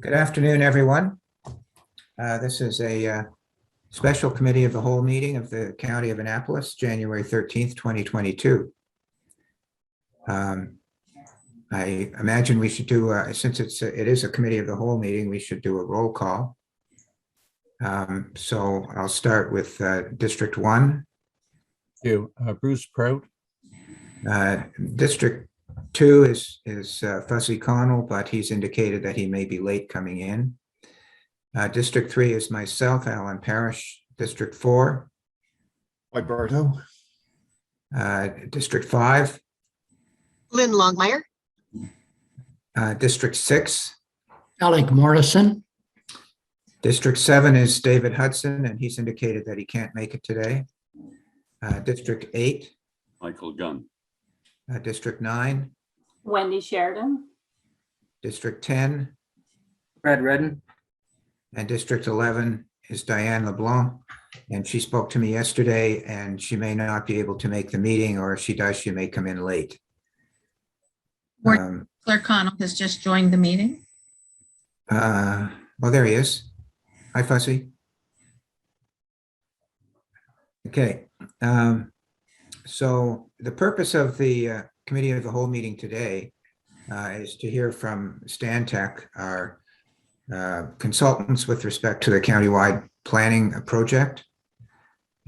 Good afternoon, everyone. This is a special committee of the whole meeting of the County of Annapolis, January 13th, 2022. I imagine we should do, since it is a committee of the whole meeting, we should do a roll call. So I'll start with District 1. Bruce Prout. District 2 is Fuzzy Connell, but he's indicated that he may be late coming in. District 3 is myself, Alan Parrish. District 4. Alberto. District 5. Lynn Longmire. District 6. Alec Morrison. District 7 is David Hudson, and he's indicated that he can't make it today. District 8. Michael Gunn. District 9. Wendy Sheridan. District 10. Brad Redden. And District 11 is Diane LeBlanc. And she spoke to me yesterday, and she may not be able to make the meeting, or if she does, she may come in late. Clerk Connell has just joined the meeting. Well, there he is. Hi, Fuzzy. Okay. So the purpose of the Committee of the Whole meeting today is to hear from Stantec, our consultants with respect to the countywide planning project.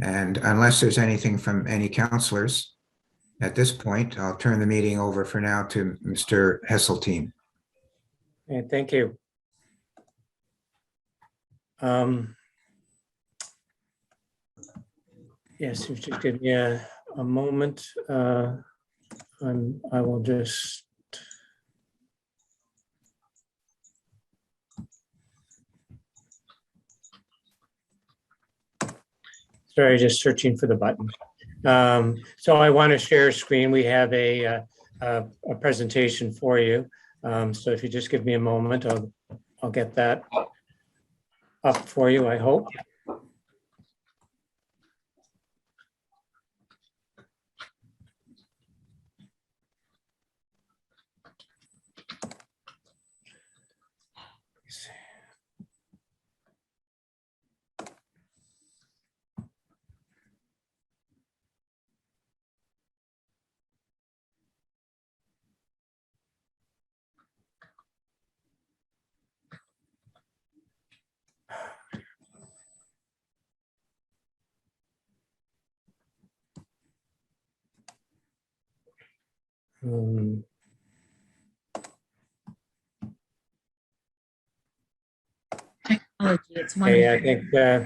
And unless there's anything from any councillors at this point, I'll turn the meeting over for now to Mr. Hesseltine. Okay, thank you. Yes, if you just give me a moment. I will just. Sorry, just searching for the button. So I want to share a screen. We have a presentation for you. So if you just give me a moment, I'll get that up for you, I hope. Technology, it's one. Okay, I think well,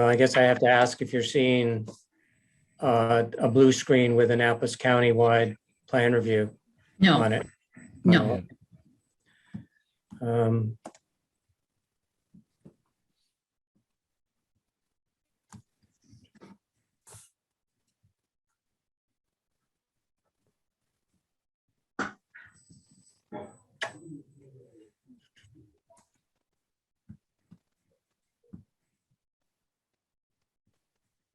I guess I have to ask if you're seeing a blue screen with Annapolis County-wide plan review on it. No.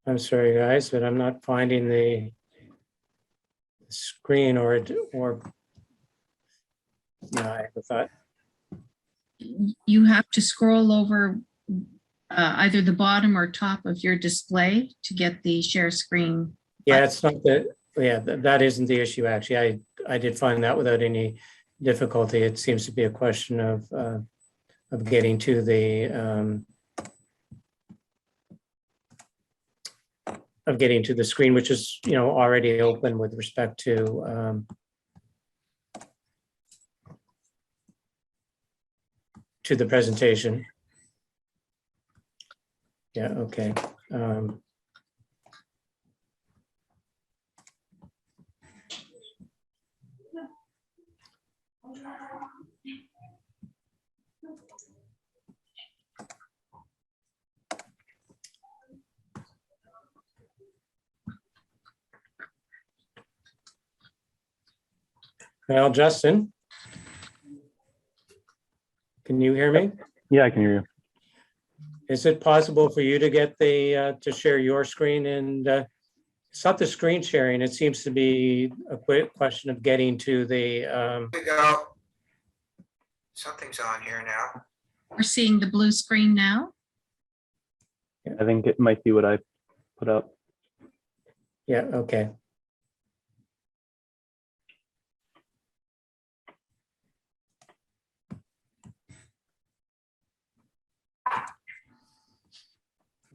I'm sorry, guys, but I'm not finding the screen or no, I thought. You have to scroll over either the bottom or top of your display to get the share screen. Yeah, it's not that. Yeah, that isn't the issue. Actually, I did find that without any difficulty. It seems to be a question of getting to the screen, which is already open with respect to the presentation. Yeah. Okay. Well, Justin, can you hear me? Yeah, I can hear you. Is it possible for you to get the to share your screen and it's not the screen sharing. It seems to be a quick question of getting to the, Here we go. Something's on here now. We're seeing the blue screen now. I think it might be what I put up. yeah, okay.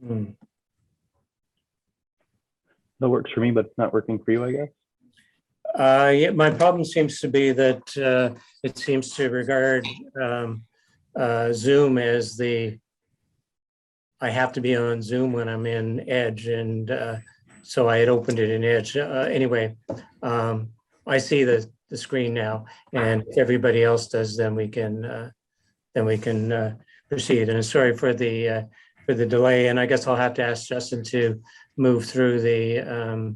Hmm. That works for me, but it's not working for you, I guess. Yeah, my problem seems to be that it seems to regard Zoom as I have to be on Zoom when I'm in Edge, and so I had opened it in Edge. Anyway, I see the screen now, and if everybody else does, then we can proceed. And sorry for the delay, and I guess I'll have to ask Justin to move through the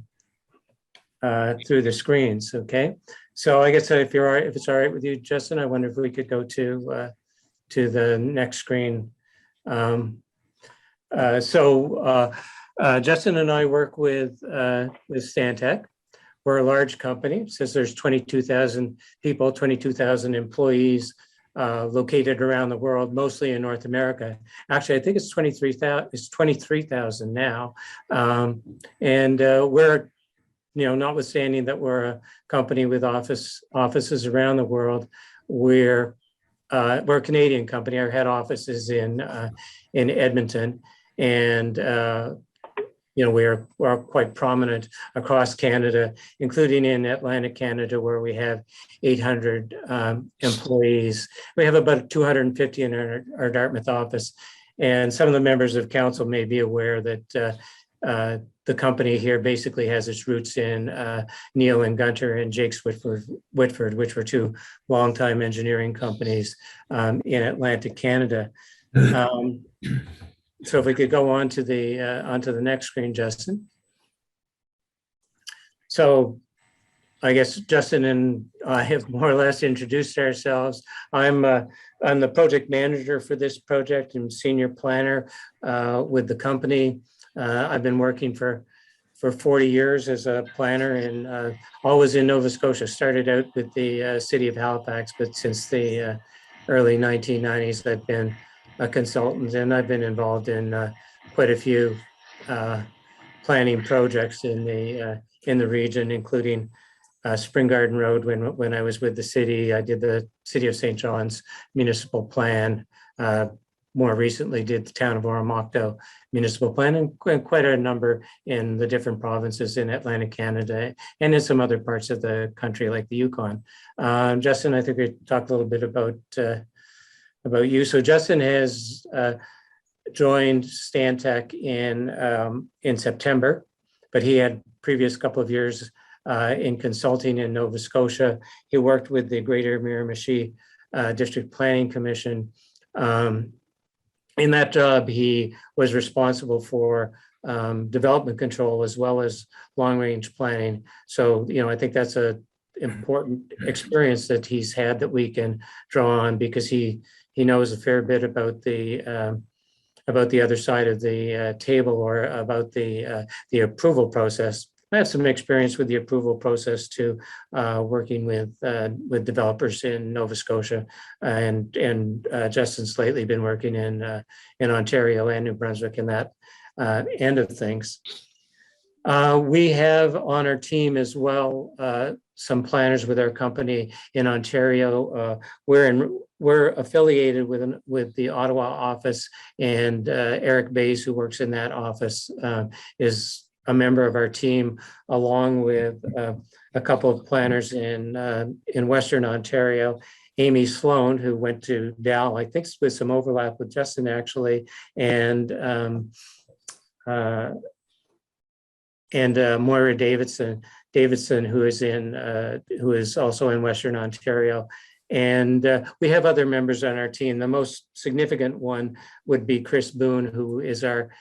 screens. Okay, so I guess if it's all right with you, Justin, I wonder if we could go to the next screen. Justin and I work with Stantec. We're a large company. Since there's 22,000 people, 22,000 employees located around the world, mostly in North America. Actually, I think it's 23,000. It's 23,000 now, and we're, notwithstanding that we're a company with offices around the world, we're a Canadian company. Our head office is in Edmonton, and we're quite prominent across Canada, including in Atlantic Canada, where we have 800 employees. We have about 250 in our Dartmouth office, and some of the members of council may be aware that the company here basically has its roots in Neil and Gunter and Jake's Whitford, which were two longtime engineering companies in Atlantic Canada. So if we could go on to the next screen, Justin. So I guess Justin and I have more or less introduced ourselves. I'm the project manager for this project and senior planner with the company. I've been working for 40 years as a planner, and always in Nova Scotia. Started out with the city of Halifax, but since the early 1990s, I've been a consultant, and I've been involved in quite a few planning projects in the region, including Spring Garden Road. When I was with the city, I did the City of St. John's municipal plan. More recently did the town of Oromocto municipal plan, and quite a number in the different provinces in Atlantic Canada and in some other parts of the country like the Yukon. Justin, I think we talked a little bit about you. So Justin has joined Stantec in September, but he had previous couple of years in consulting in Nova Scotia. He worked with the Greater Miramichi District Planning Commission. In that job, he was responsible for development control as well as long-range planning. So, I think that's an important experience that he's had that we can draw on, because he knows a fair bit about the other side of the table, or about the approval process. I have some experience with the approval process too, working with developers in Nova Scotia, and Justin's lately been working in Ontario and New Brunswick in that end of things. We have on our team as well some planners with our company in Ontario. We're affiliated with the Ottawa office, and Eric Bays, who works in that office, is a member of our team, along with a couple of planners in Western Ontario. Amy Sloan, who went to Dal, I think with some overlap with Justin actually, and Moira Davidson, who is also in Western Ontario. And we have other members on our team. The most significant one would be Chris Boone, who is our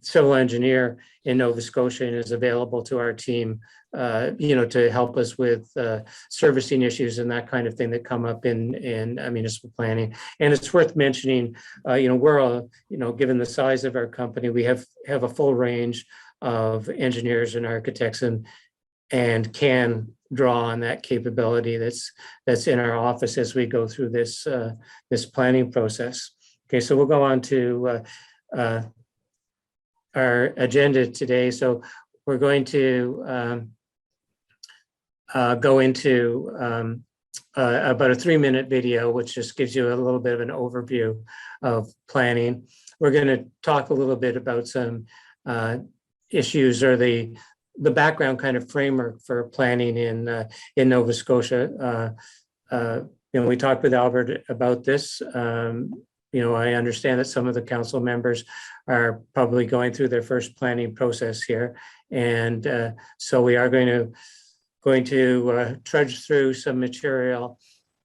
civil engineer in Nova Scotia, and is available to our team, to help us with servicing issues and that kind of thing that come up in municipal planning. And it's worth mentioning, we're given the size of our company, we have a full range of engineers and architects and can draw on that capability that's in our office as we go through this this planning process. Okay, so we'll go on to our agenda today. So we're going to go into about a 3-minute video, which just gives you a little bit of an overview of planning. We're going to talk a little bit about some issues or the background kind of framework for planning in Nova Scotia. We talked with Albert about this. I understand that some of the council members are probably going through their first planning process here. And so we are going to trudge through some material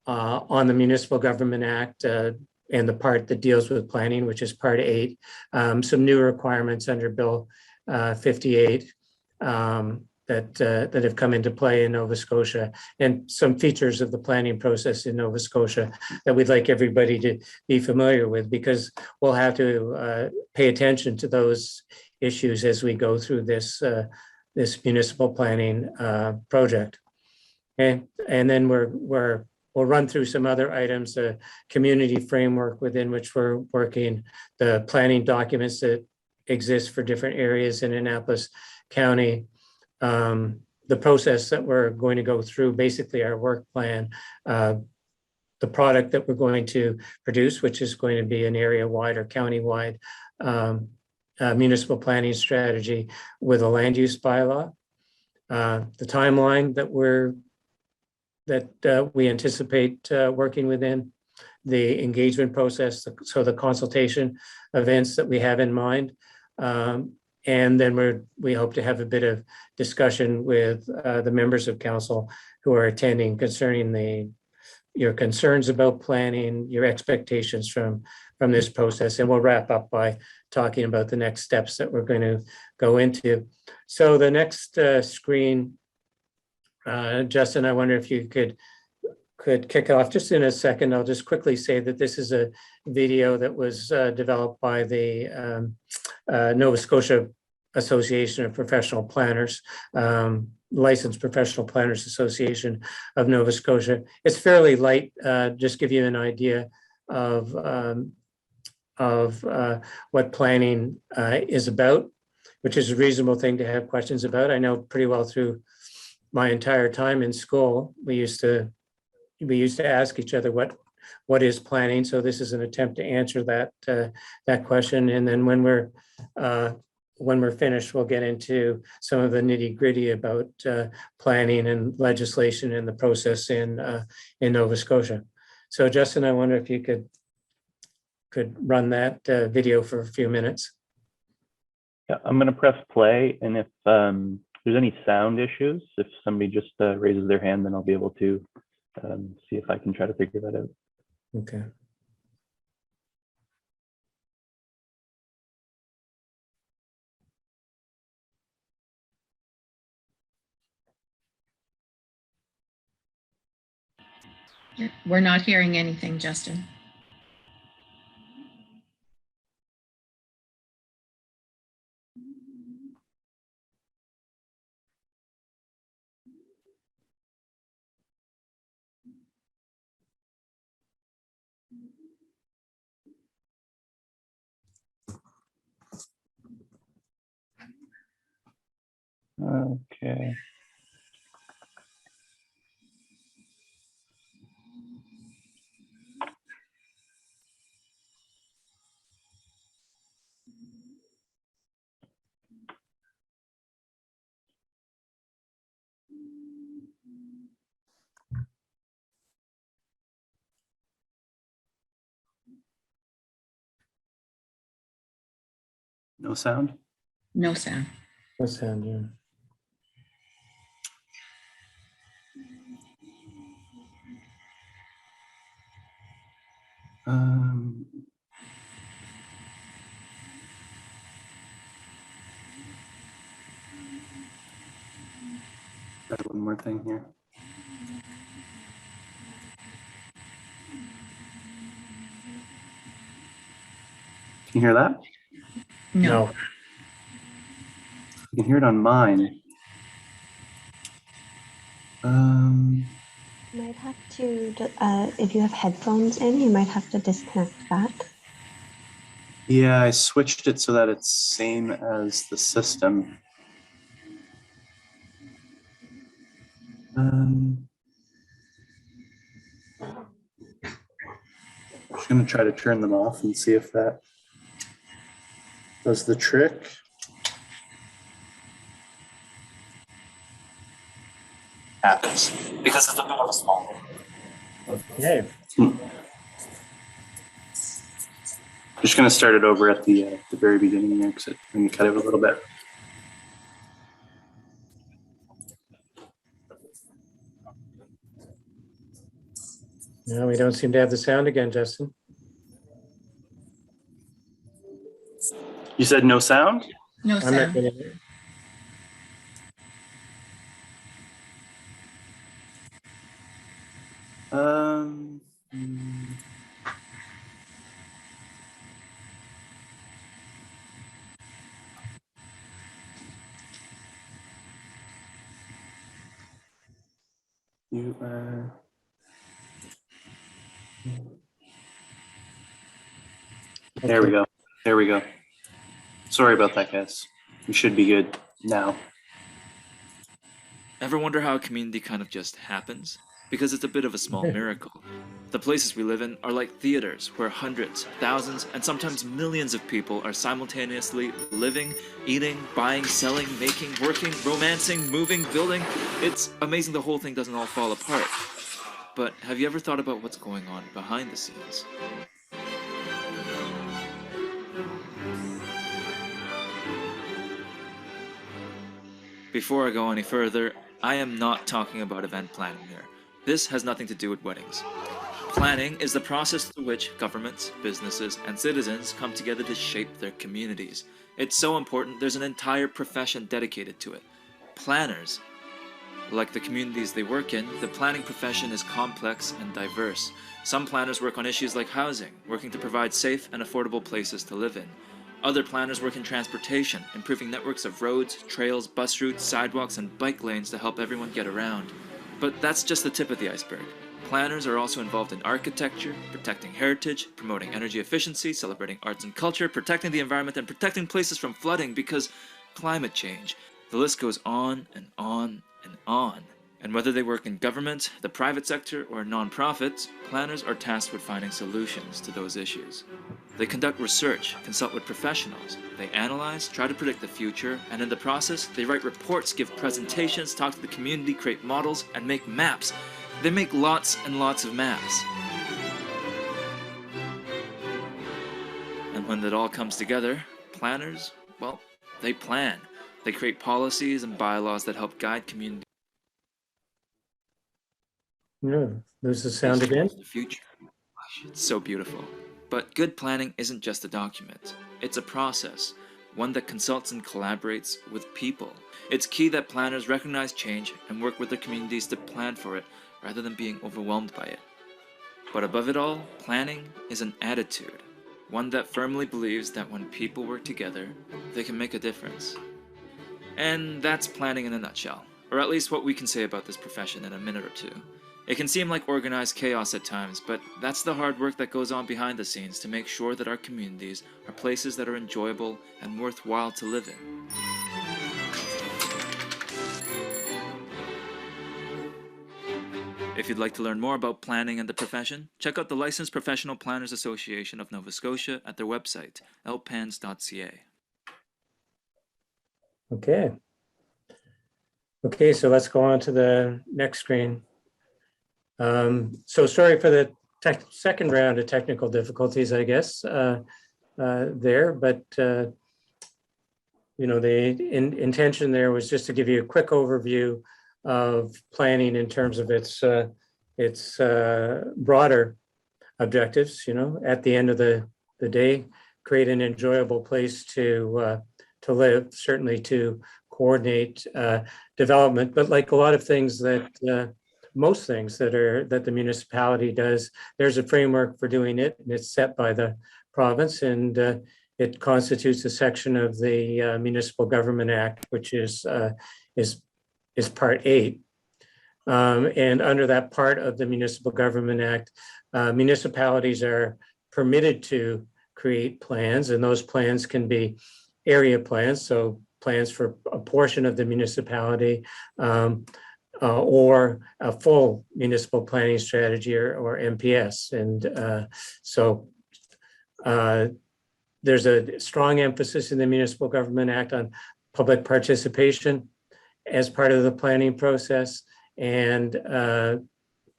on the Municipal Government Act and the part that deals with planning, which is part 8, some new requirements under Bill 58 that have come into play in Nova Scotia, and some features of the planning process in Nova Scotia that we'd like everybody to be familiar with, because we'll have to pay attention to those issues as we go through this this municipal planning project. And then we'll run through some other items, the community framework within which we're working, the planning documents that exist for different areas in Annapolis County, the process that we're going to go through, basically our work plan, the product that we're going to produce, which is going to be an area-wide or county-wide municipal planning strategy with a land use bylaw, the timeline that we anticipate working within, the engagement process, so the consultation events that we have in mind. And then we hope to have a bit of discussion with the members of council who are attending concerning your concerns about planning, your expectations from this process. And we'll wrap up by talking about the next steps that we're going to go into. So the next screen, Justin, I wonder if you could kick off just in a second. I'll just quickly say that this is a video that was developed by the Nova Scotia Association of Professional Planners, Licensed Professional Planners Association of Nova Scotia. It's fairly light, just give you an idea of what planning is about, which is a reasonable thing to have questions about. I know pretty well through my entire time in school, we used to ask each other what is planning. So this is an attempt to answer that question. And then when we're finished, we'll get into some of the nitty-gritty about planning and legislation and the process in Nova Scotia. So Justin, I wonder if you could run that video for a few minutes. Yeah, I'm going to press play, and if there's any sound issues, if somebody just raises their hand, then I'll be able to see if I can try to figure that out. Okay. We're not hearing anything, Justin. Okay. No sound? No sound. No sound, yeah. Got one more thing here. Can you hear that? No. can hear it on mine. You might have to, if you have headphones in, you might have to disconnect that. Yeah, I switched it so that it's same as the system. Just gonna try to turn them off and see if that does the trick. Happens because it's a bit of a small one. Okay. Just gonna start it over at the very beginning there because I'm gonna cut it a little bit. No, we don't seem to have the sound again, Justin. You said no sound? No I'm not sound. getting it. Hmm. You There we go. There we go. Sorry about that, guys. We should be good now. Ever wonder how a community kind of just happens? Because it's a bit of a small miracle. The places we live in are like theaters where hundreds, thousands, and sometimes millions of people are simultaneously living, eating, buying, selling, making, working, romancing, moving, building. It's amazing the whole thing doesn't all fall apart. But have you ever thought about what's going on behind the scenes? Before I go any further, I am not talking about event planning here. This has nothing to do with weddings. Planning is the process through which governments, businesses, and citizens come together to shape their communities. It's so important there's an entire profession dedicated to it. Planners. Like the communities they work in, the planning profession is complex and diverse. Some planners work on issues like housing, working to provide safe and affordable places to live in. Other planners work in transportation, improving networks of roads, trails, bus routes, sidewalks, and bike lanes to help everyone get around. But that's just the tip of the iceberg. Planners are also involved in architecture, protecting heritage, promoting energy efficiency, celebrating arts and culture, protecting the environment, and protecting places from flooding because climate change. The list goes on and on and on. And whether they work in government, the private sector, or non-profits, planners are tasked with finding solutions to those issues. They conduct research, consult with professionals, they analyze, try to predict the future, and in the process, they write reports, give presentations, talk to the community, create models, and make maps. They make lots and lots of maps. And when that all comes together, planners, well, they plan. They create policies and bylaws that help guide communities. No, lose the sound again. The future. It's so beautiful. But good planning isn't just a document. It's a process, one that consults and collaborates with people. It's key that planners recognize change and work with their communities to plan for it rather than being overwhelmed by it. But above it all, planning is an attitude, one that firmly believes that when people work together, they can make a difference. And that's planning in a nutshell, or at least what we can say about this profession in a minute or two. It can seem like organized chaos at times, but that's the hard work that goes on behind the scenes to make sure that our communities are places that are enjoyable and worthwhile to live in. If you'd like to learn more about planning and the profession, check out the Licensed Professional Planners Association of Nova Scotia at their website, lpans.ca. Okay. Okay, so let's go on to the next screen. So sorry for the second round of technical difficulties, I guess, there, but you know, the intention there was just to give you a quick overview of planning in terms of its broader objectives. You know, at the end of the day, create an enjoyable place to live, certainly to coordinate development, but like a lot of things that most things that the municipality does, there's a framework for doing it, and it's set by the province. And It constitutes a section of the Municipal Government Act, which is Part 8. And under that part of the Municipal Government Act, municipalities are permitted to create plans, and those plans can be area plans, so plans for a portion of the municipality, or a full municipal planning strategy or MPS. And so there's a strong emphasis in the Municipal Government Act on public participation as part of the planning process. And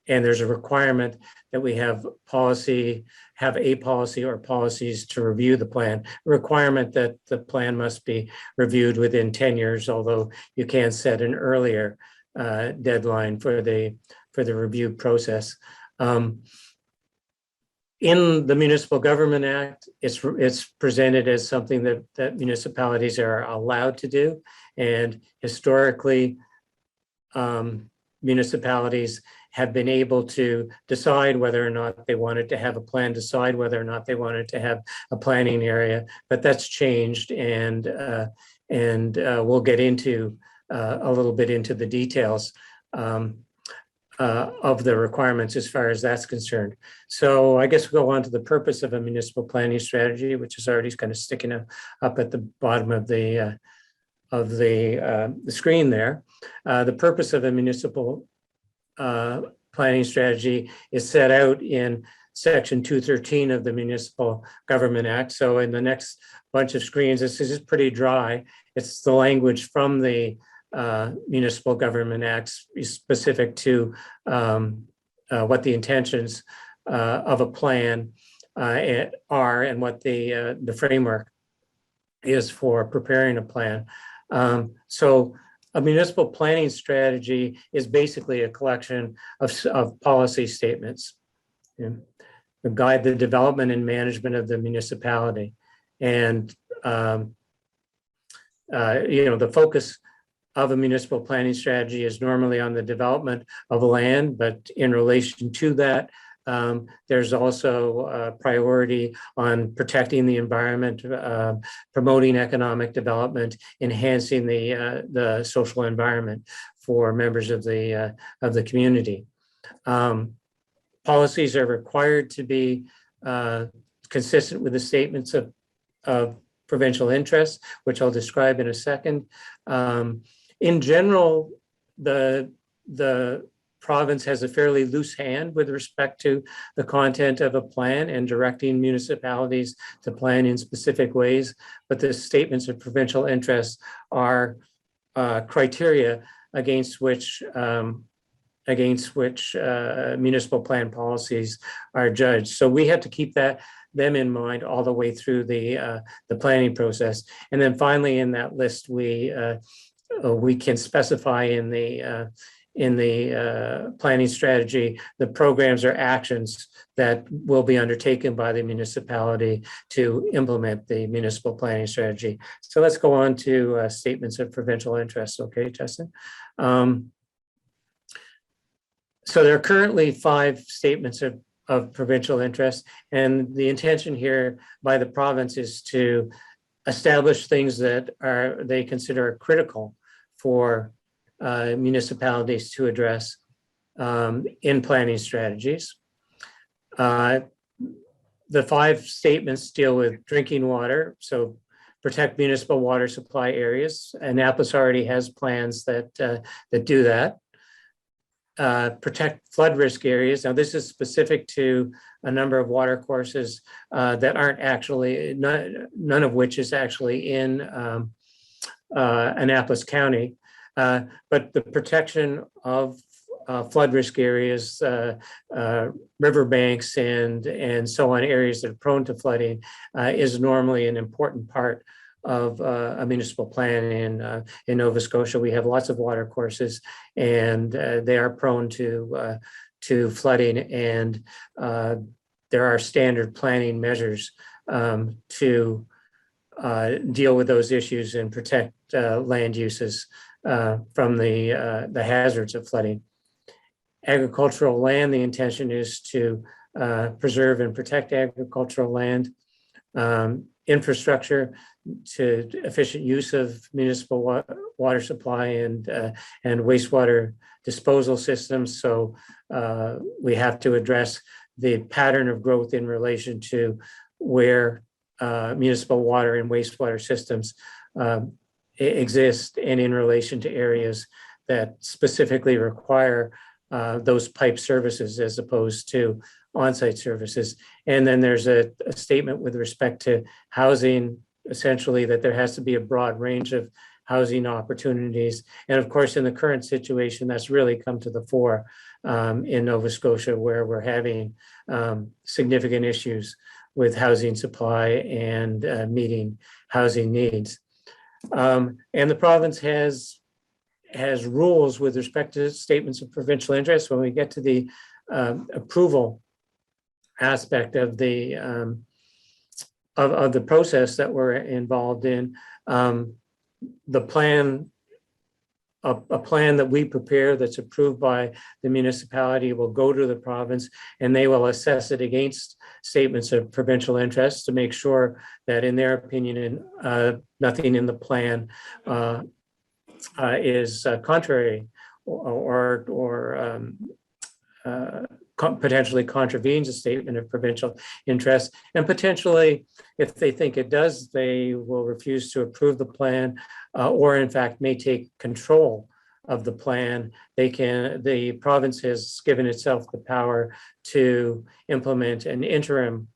there's a requirement that we have a policy or policies to review the plan. A requirement that the plan must be reviewed within 10 years, although you can set an earlier deadline for the review process. In the Municipal Government Act, it's presented as something that municipalities are allowed to do. And historically, municipalities have been able to decide whether or not they wanted to have a plan, decide whether or not they wanted to have a planning area, but that's changed, and we'll get into a little bit into the details of the requirements as far as that's concerned. So I guess we'll go on to the purpose of a municipal planning strategy, which is already kind of sticking up at the bottom of the screen there. The purpose of a municipal planning strategy is set out in Section 213 of the Municipal Government Act. So in the next bunch of screens, this is pretty dry. It's the language from the Municipal Government Act specific to what the intentions of a plan are, and what the framework is for preparing a plan. So a municipal planning strategy is basically a collection of policy statements that guide the development and management of the municipality. And the focus of a municipal planning strategy is normally on the development of land, but in relation to that, there's also a priority on protecting the environment, promoting economic development, enhancing the social environment for members of the community. Policies are required to be consistent with the statements of provincial interest, which I'll describe in a second. In general, the province has a fairly loose hand with respect to the content of a plan and directing municipalities to plan in specific ways, but the statements of provincial interest are criteria against which municipal plan policies are judged. So we have to keep them in mind all the way through the planning process. And then finally, in that list, we can specify in the planning strategy the programs or actions that will be undertaken by the municipality to implement the municipal planning strategy. So let's go on to statements of provincial interest. Okay, Justin. So there are currently 5 statements of provincial interest, and the intention here by the province is to establish things that they consider critical for municipalities to address in planning strategies. The 5 statements deal with drinking water, so protect municipal water supply areas. Annapolis already has plans that do that. Protect flood risk areas. Now, this is specific to a number of water courses that aren't actually, none of which is actually in Annapolis County. But the protection of flood risk areas, riverbanks, and so on, areas that are prone to flooding, is normally an important part of a municipal plan in Nova Scotia. We have lots of water courses, and they are prone to flooding, and there are standard planning measures to deal with those issues and protect land uses from the hazards of flooding. Agricultural land, the intention is to preserve and protect agricultural land. infrastructure to efficient use of municipal water supply and wastewater disposal systems. So we have to address the pattern of growth in relation to where municipal water and wastewater systems exist, and in relation to areas that specifically require those pipe services as opposed to on-site services. And then there's a statement with respect to housing, essentially that there has to be a broad range of housing opportunities. And of course, in the current situation, that's really come to the fore in Nova Scotia, where we're having significant issues with housing supply and meeting housing needs. And the province has rules with respect to statements of provincial interest. When we get to the approval aspect of the process that we're involved in, the plan, a plan that we prepare that's approved by the municipality will go to the province, and they will assess it against statements of provincial interest to make sure that, in their opinion, nothing in the plan is contrary or potentially contravenes a statement of provincial interest. And potentially, if they think it does, they will refuse to approve the plan, or in fact may take control of the plan. The province has given itself the power to implement an interim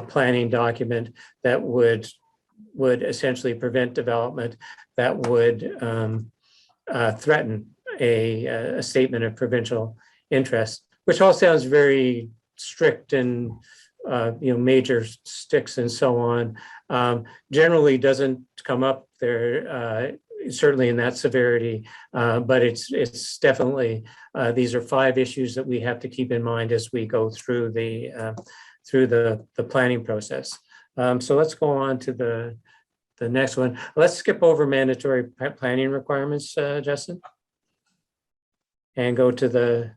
planning document that would essentially prevent development that would threaten a statement of provincial interest, which all sounds very strict and major sticks and so on. Generally doesn't come up there, certainly in that severity, but it's definitely, these are 5 issues that we have to keep in mind as we go through the planning process. So let's go on to the next one. Let's skip over mandatory planning requirements, Justin, and go to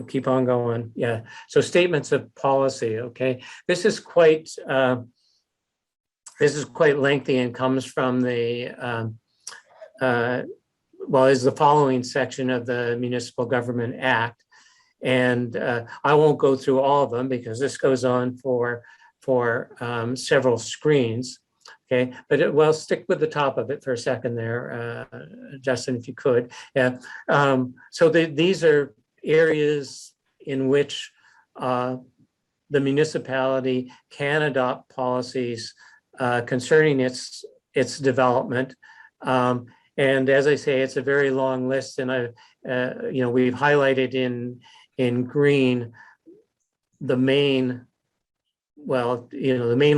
keep on going. Yeah. So statements of policy. Okay. This is quite lengthy and comes from is the following section of the Municipal Government Act. And I won't go through all of them because this goes on for several screens. Okay, but stick with the top of it for a second there, Justin, if you could. Yeah. So these are areas in which the municipality can adopt policies concerning its development. And as I say, it's a very long list, and we've highlighted in green the main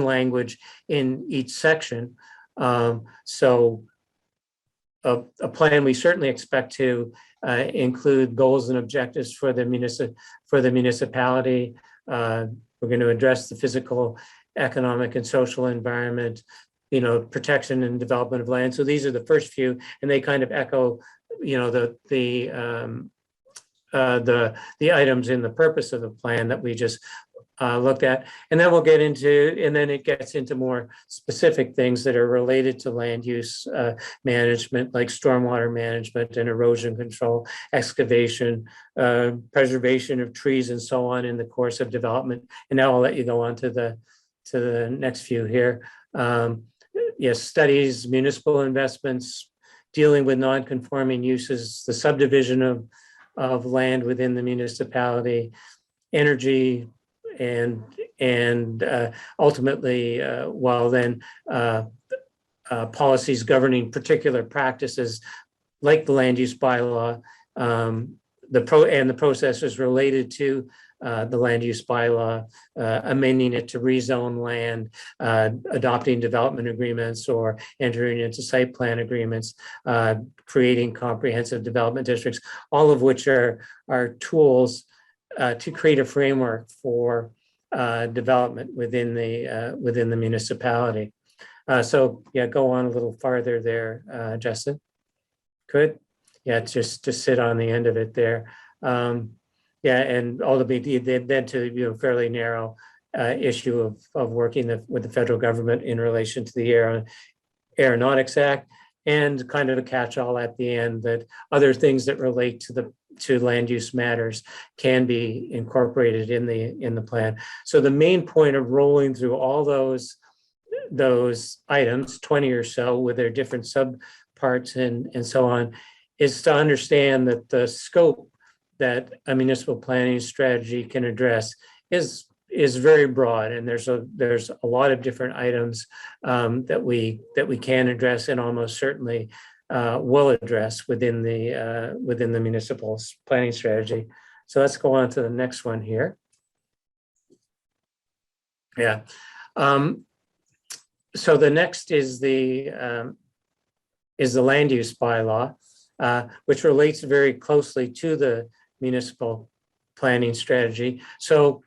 language in each section. So a plan we certainly expect to include goals and objectives for the municipality. We're going to address the physical, economic, and social environment, protection and development of land. So these are the first few, and they kind of echo, the items in the purpose of the plan that we just looked at. And then we'll get into, and then it gets into more specific things that are related to land use management, like stormwater management and erosion control, excavation, preservation of trees, and so on in the course of development. And now I'll let you go on to the next few here. Yes, studies, municipal investments, dealing with non-conforming uses, the subdivision of land within the municipality, energy, and ultimately, policies governing particular practices like the land use bylaw, the processes related to the land use bylaw, amending it to rezone land, adopting development agreements or entering into site plan agreements, creating comprehensive development districts, all of which are tools to create a framework for development within the municipality. So yeah, go on a little farther there, Justin. Good. Yeah, just to sit on the end of it there. Yeah, and ultimately then to fairly narrow issue of working with the federal government in relation to the Aeronautics Act, and kind of a catch-all at the end that other things that relate to land use matters can be incorporated in the plan. So the main point of rolling through all those items, 20 or so, with their different subparts and so on, is to understand that the scope that a municipal planning strategy can address is very broad, and there's a lot of different items that we can address, and almost certainly will address within the municipal planning strategy. So let's go on to the next one here. Yeah. So the next is the land use bylaw, which relates very closely to the municipal planning strategy. So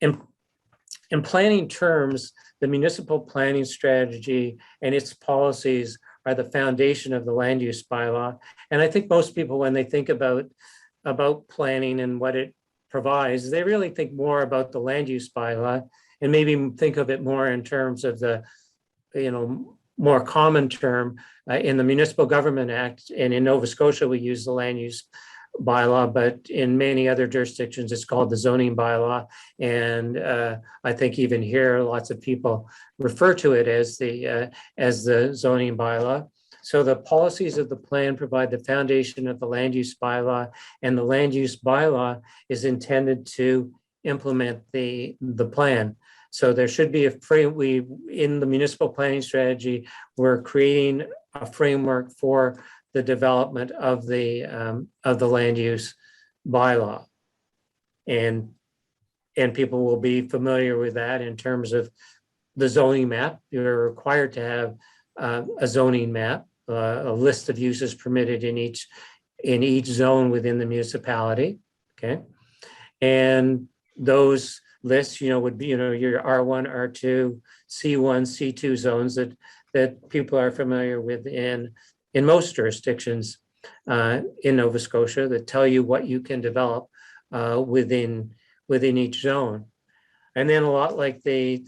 in planning terms, the municipal planning strategy and its policies are the foundation of the land use bylaw. And I think most people, when they think about planning and what it provides, they really think more about the land use bylaw, and maybe think of it more in terms of the, more common term in the Municipal Government Act. And in Nova Scotia, we use the land use bylaw, but in many other jurisdictions, it's called the zoning bylaw. And I think even here, lots of people refer to it as the zoning bylaw. So the policies of the plan provide the foundation of the land use bylaw, and the land use bylaw is intended to implement the plan. So there should be a frame. In the municipal planning strategy, we're creating a framework for the development of the land use bylaw, and people will be familiar with that in terms of the zoning map. You're required to have a zoning map, a list of uses permitted in each zone within the municipality. Okay, and those lists, would be your R1, R2, C1, C2 zones that people are familiar with in most jurisdictions in Nova Scotia, that tell you what you can develop within each zone. And then a lot like the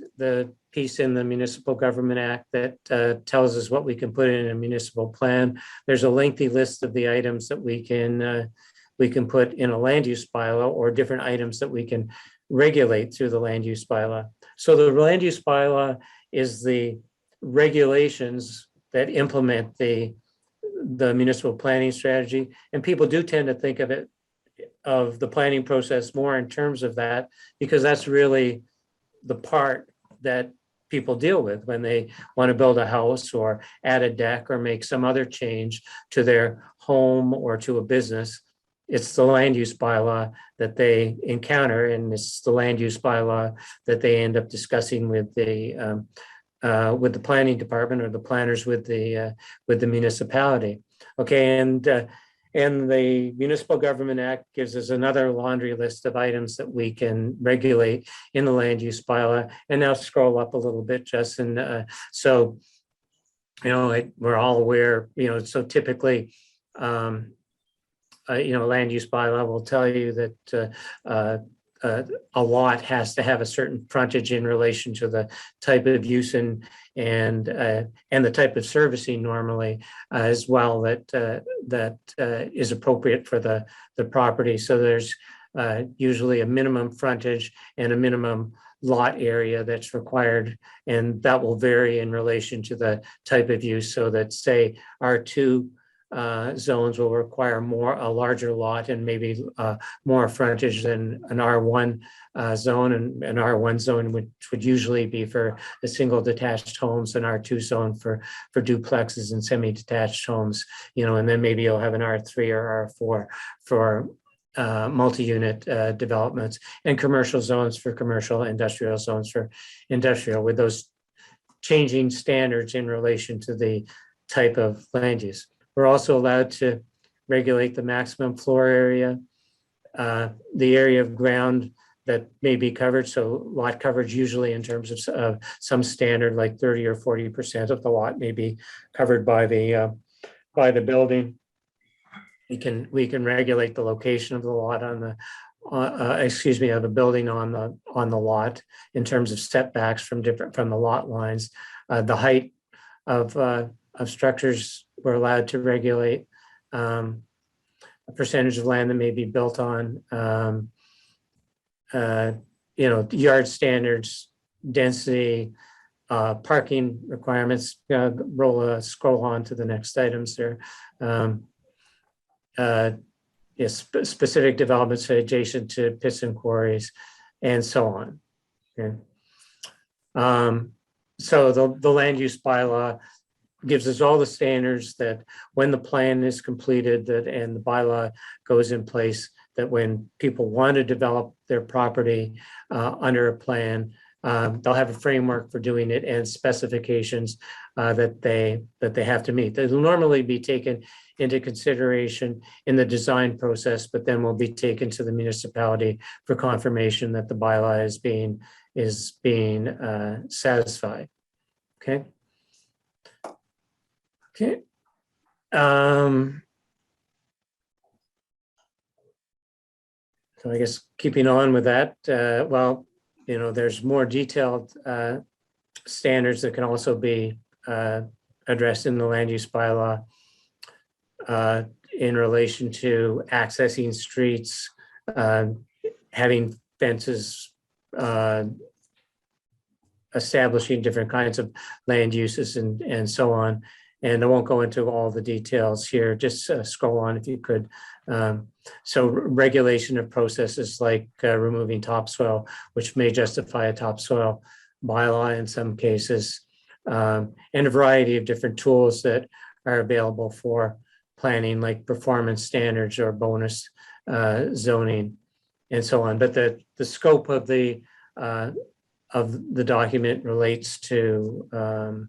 piece in the Municipal Government Act that tells us what we can put in a municipal plan, there's a lengthy list of the items that we can put in a land use bylaw, or different items that we can regulate through the land use bylaw. So the land use bylaw is the regulations that implement the municipal planning strategy. And people do tend to think of the planning process more in terms of that, because that's really the part that people deal with when they want to build a house or add a deck or make some other change to their home or to a business. It's the land use bylaw that they encounter, and it's the land use bylaw that they end up discussing with the planning department, or the planners with the municipality. Okay, and the Municipal Government Act gives us another laundry list of items that we can regulate in the land use bylaw. And now scroll up a little bit, Justin. So, we're all aware, so typically, land use bylaw will tell you that a lot has to have a certain frontage in relation to the type of use and the type of servicing normally as well that is appropriate for the property. So there's usually a minimum frontage and a minimum lot area that's required, and that will vary in relation to the type of use. So that, say, R2 zones will require a larger lot and maybe more frontage than an R1 zone, and an R1 zone which would usually be for the single detached homes, an R2 zone for duplexes and semi-detached homes, and then maybe you'll have an R3 or R4 for multi-unit developments, and commercial zones for commercial, industrial zones for industrial, with those changing standards in relation to the type of land use. We're also allowed to regulate the maximum floor area, the area of ground that may be covered. So lot coverage, usually in terms of some standard, like 30 or 40% of the lot may be covered by the building. We can regulate the location of the lot on of a building on the lot in terms of setbacks from the lot lines. The height of structures we're allowed to regulate, a percentage of land that may be built on, yard standards, density, parking requirements. Scroll on to the next items there. Yes, specific developments adjacent to pits and quarries, and so on. Okay. So the land use bylaw gives us all the standards that when the plan is completed, and the bylaw goes in place, that when people want to develop their property under a plan, they'll have a framework for doing it and specifications that they have to meet. They'll normally be taken into consideration in the design process, but then will be taken to the municipality for confirmation that the bylaw is being satisfied. Okay. Okay. So I guess keeping on with that, there's more detailed standards that can also be addressed in the land use bylaw in relation to accessing streets, having fences, establishing different kinds of land uses and so on. And I won't go into all the details here, just scroll on if you could. So regulation of processes like removing topsoil, which may justify a topsoil bylaw in some cases, and a variety of different tools that are available for planning, like performance standards or bonus zoning and so on. But the scope of the document relates to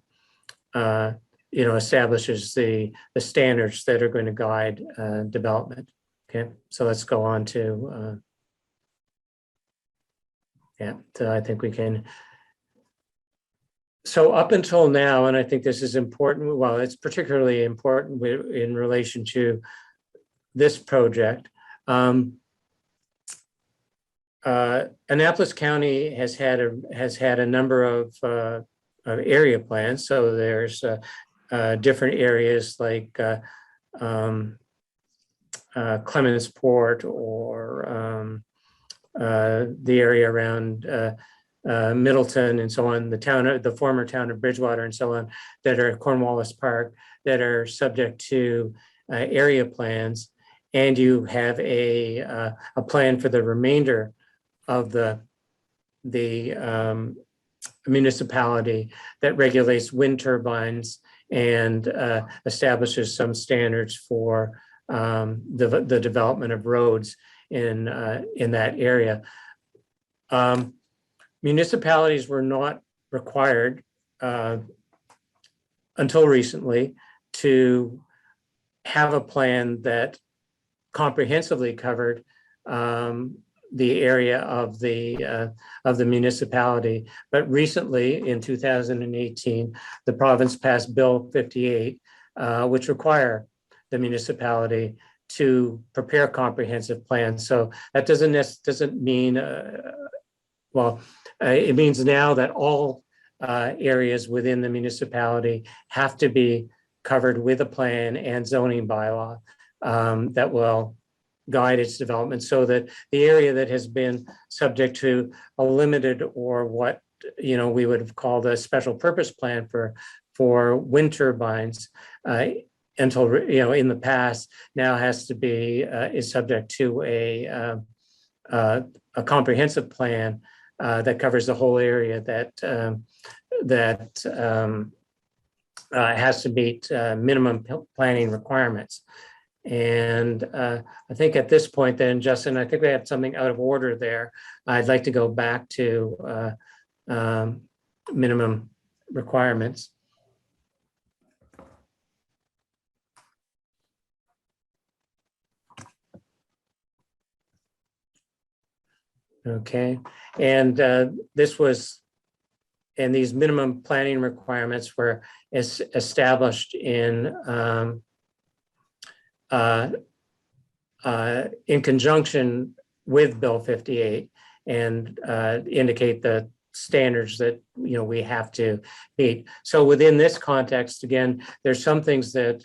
establishes the standards that are going to guide development. Okay, so let's go on to, so I think we can. So up until now, and I think this is important, well, it's particularly important in relation to this project. Annapolis County has had a number of area plans. So there's different areas like Clementsport or the area around Middleton and so on, the former town of Bridgewater and so on, that are Cornwallis Park, that are subject to area plans, and you have a plan for the remainder of the municipality that regulates wind turbines and establishes some standards for the development of roads in that area. Municipalities were not required until recently to have a plan that comprehensively covered the area of the municipality. But recently, in 2018, the province passed Bill 58, which require the municipality to prepare comprehensive plans. So that doesn't mean, it means now that all areas within the municipality have to be covered with a plan and zoning bylaw that will guide its development, so that the area that has been subject to a limited, or what we would have called a special purpose plan for wind turbines until in the past, now has to be is subject to a comprehensive plan that covers the whole area, that has to meet minimum planning requirements. And I think at this point then, Justin, I think we have something out of order there. I'd like to go back to minimum requirements. Okay, and these minimum planning requirements were established in conjunction with Bill 58 and indicate the standards that we have to meet. So within this context, again, there's some things that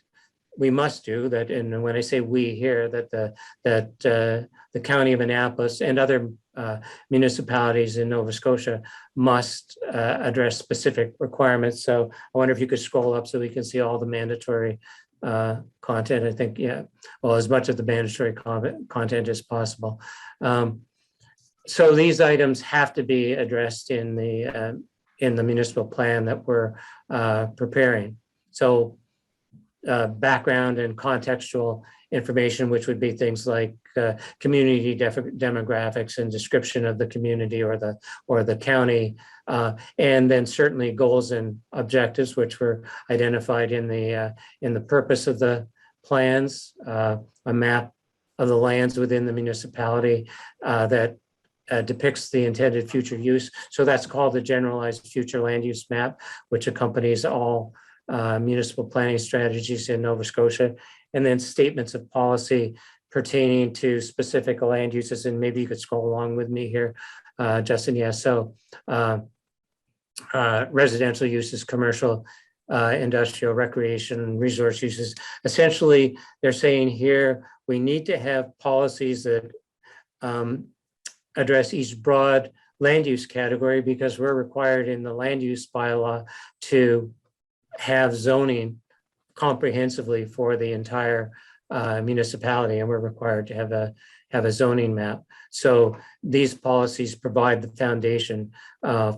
we must do that, and when I say we here, that the county of Annapolis and other municipalities in Nova Scotia must address specific requirements. So I wonder if you could scroll up so we can see all the mandatory content. I think, well, as much of the mandatory content as possible. So these items have to be addressed in the municipal plan that we're preparing. So background and contextual information, which would be things like community demographics and description of the community or the county, and then certainly goals and objectives, which were identified in the purpose of the plans, a map of the lands within the municipality that depicts the intended future use. So that's called the generalized future land use map, which accompanies all municipal planning strategies in Nova Scotia, and then statements of policy pertaining to specific land uses. And maybe you could scroll along with me here, Justin. Yes. So residential uses, commercial, industrial, recreation, resource uses. Essentially, they're saying here we need to have policies that address each broad land use category, because we're required in the land use bylaw to have zoning comprehensively for the entire municipality, and we're required to have a zoning map. So these policies provide the foundation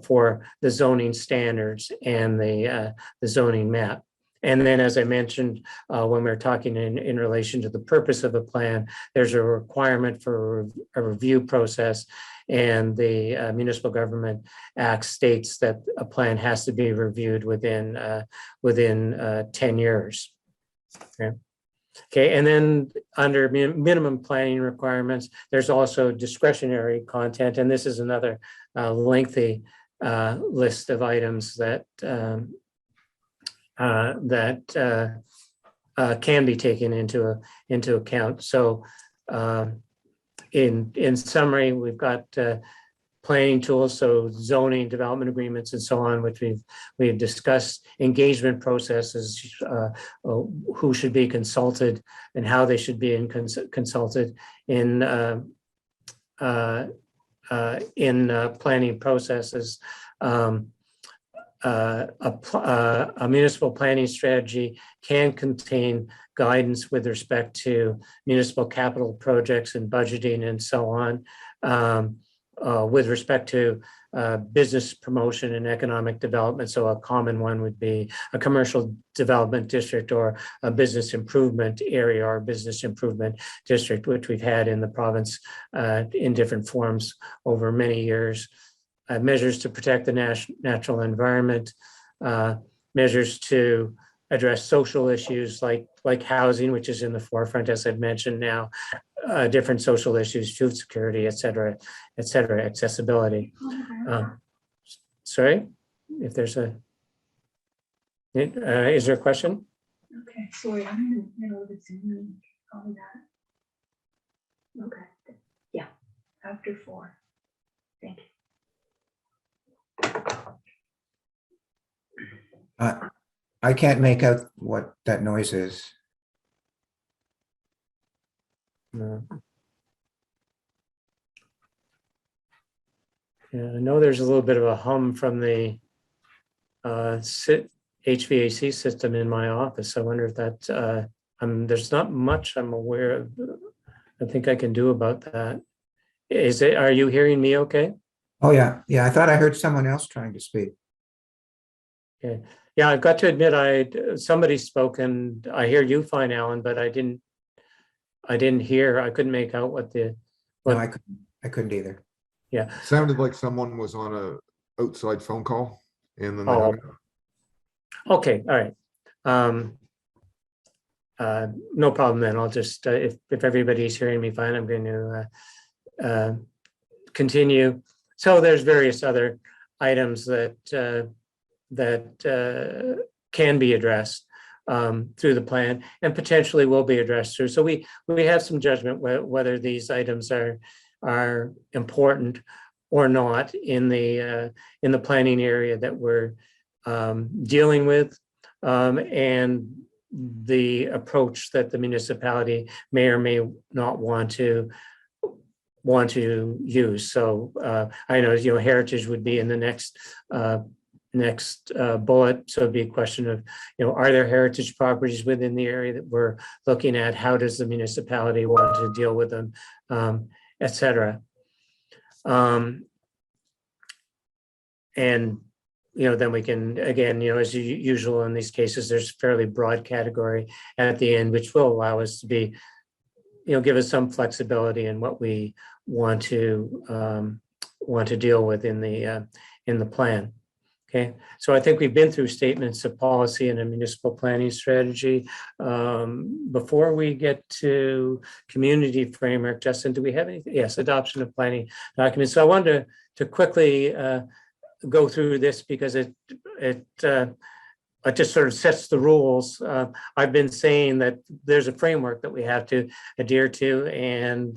for the zoning standards and the zoning map. And then, as I mentioned, when we were talking in relation to the purpose of a plan, there's a requirement for a review process, and the Municipal Government Act states that a plan has to be reviewed within 10 years. Okay, and then under minimum planning requirements, there's also discretionary content, and this is another lengthy list of items that can be taken into account. So in summary, we've got planning tools, so zoning, development agreements, and so on, which we've discussed. Engagement processes, who should be consulted and how they should be consulted in planning processes. A municipal planning strategy can contain guidance with respect to municipal capital projects and budgeting and so on. With respect to business promotion and economic development, so a common one would be a commercial development district or a business improvement area or business improvement district, which we've had in the province in different forms over many years. Measures to protect the natural environment, measures to address social issues like housing, which is in the forefront, as I've mentioned now, different social issues, food security, et cetera, accessibility. Sorry, if there's is there a question? Okay, sorry, I'm in the middle of the Zoom. Call me that. Okay, yeah, after 4. Thank you. I can't make out what that noise is. No. Yeah, I know there's a little bit of a hum from the HVAC system in my office. I wonder if that, there's not much I'm aware of. I think I can do about that. Are you hearing me okay? Oh, yeah. Yeah, I thought I heard someone else trying to speak. Okay. Yeah, I've got to admit, somebody spoke, and I hear you fine, Alan, but I didn't hear. I couldn't make out what. No, I couldn't either. Yeah. Sounded like someone was on a outside phone call and then they hung up. Okay. All right. No problem then. I'll just if everybody's hearing me fine, I'm going to continue. So there's various other items that can be addressed through the plan and potentially will be addressed through. So we have some judgment whether these items are are important or not in the planning area that we're dealing with, and the approach that the municipality may or may not want to use. So I know, heritage would be in the next bullet. So it'd be a question of, are there heritage properties within the area that we're looking at? How does the municipality want to deal with them, et cetera. And then we can, again, as usual in these cases, there's fairly broad category at the end, which will allow us to be, give us some flexibility in what we want to deal with in the plan. Okay, so I think we've been through statements of policy and a municipal planning strategy. Before we get to community framework, Justin, do we have anything? Yes, adoption of planning documents. So I wanted to quickly go through this because it just sort of sets the rules. I've been saying that there's a framework that we have to adhere to, and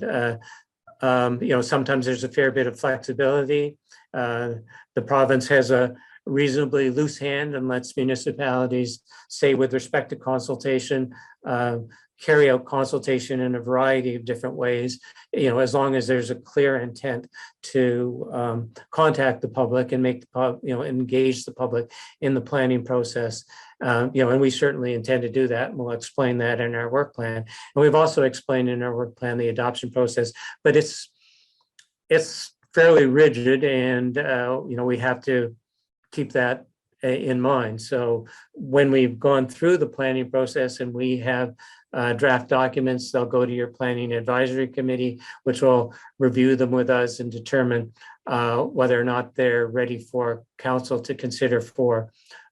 sometimes there's a fair bit of flexibility. The province has a reasonably loose hand and lets municipalities say, with respect to consultation, carry out consultation in a variety of different ways, as long as there's a clear intent to contact the public and make the engage the public in the planning process. And we certainly intend to do that, and we'll explain that in our work plan. And we've also explained in our work plan the adoption process, but it's fairly rigid, and we have to keep that in mind. So when we've gone through the planning process and we have draft documents, they'll go to your planning advisory committee, which will review them with us and determine whether or not they're ready for council to consider for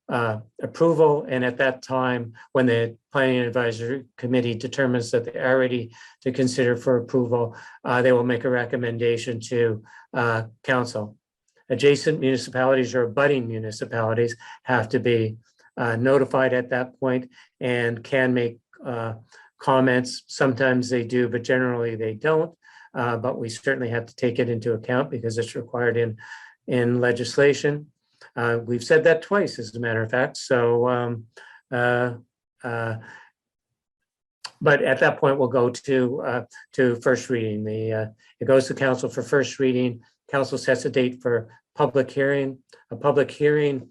approval. And at that time, when the planning advisory committee determines that they are ready to consider for approval, they will make a recommendation to council. Adjacent municipalities or abutting municipalities have to be notified at that point and can make comments. Sometimes they do, but generally they don't. But we certainly have to take it into account because it's required in legislation. We've said that twice, as a matter of fact. So, but at that point, we'll go to first reading. It goes to council for first reading. Council sets a date for public hearing. A public hearing,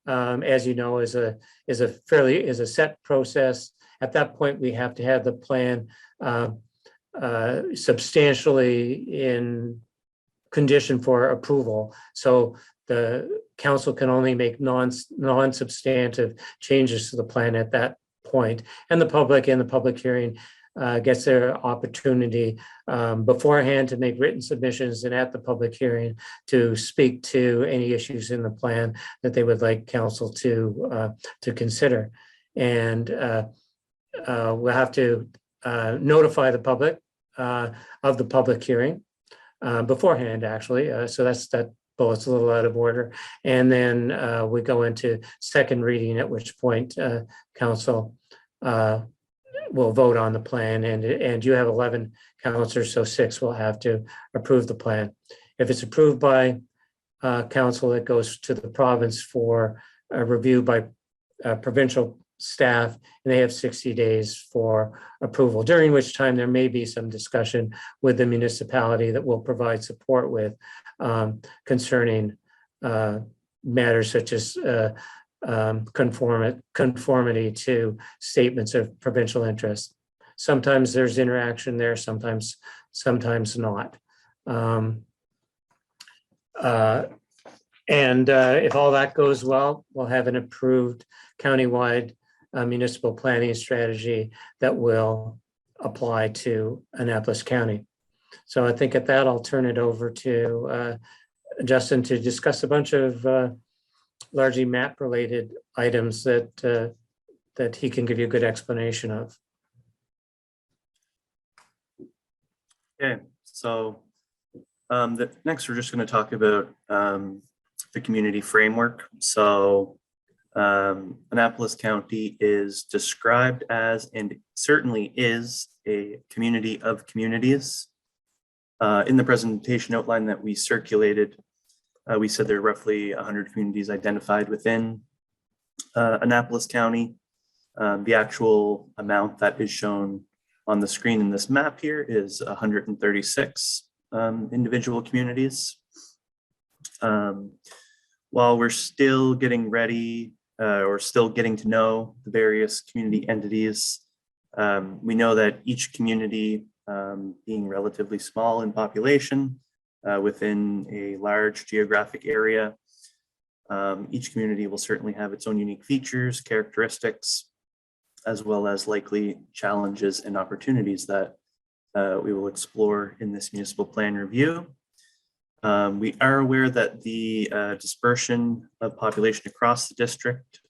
as you know, is a set process. At that point, we have to have the plan substantially in condition for approval. So the council can only make non-substantive changes to the plan at that point. And the public in the public hearing gets their opportunity beforehand to make written submissions, and at the public hearing to speak to any issues in the plan that they would like council to consider. And we'll have to notify the public of the public hearing beforehand, actually. So that bullet's a little out of order. And then we go into second reading, at which point council will vote on the plan, and you have 11 councillors, so 6 will have to approve the plan. If it's approved by council, it goes to the province for a review by provincial staff, and they have 60 days for approval, during which time there may be some discussion with the municipality that will provide support with concerning matters such as conformity to statements of provincial interest. Sometimes there's interaction there, sometimes not. And if all that goes well, we'll have an approved countywide municipal planning strategy that will apply to Annapolis County. So I think at that, I'll turn it over to Justin to discuss a bunch of largely map-related items that he can give you a good explanation of. Okay, so next we're just going to talk about the community framework. So Annapolis County is described as, and certainly is, a community of communities. In the presentation outline that we circulated, we said there are roughly 100 communities identified within Annapolis County. The actual amount that is shown on the screen in this map here is 136 individual communities. While we're still getting ready or still getting to know the various community entities, we know that each community, being relatively small in population within a large geographic area, each community will certainly have its own unique features, characteristics, as well as likely challenges and opportunities that we will explore in this municipal plan review. We are aware that the dispersion of population across the district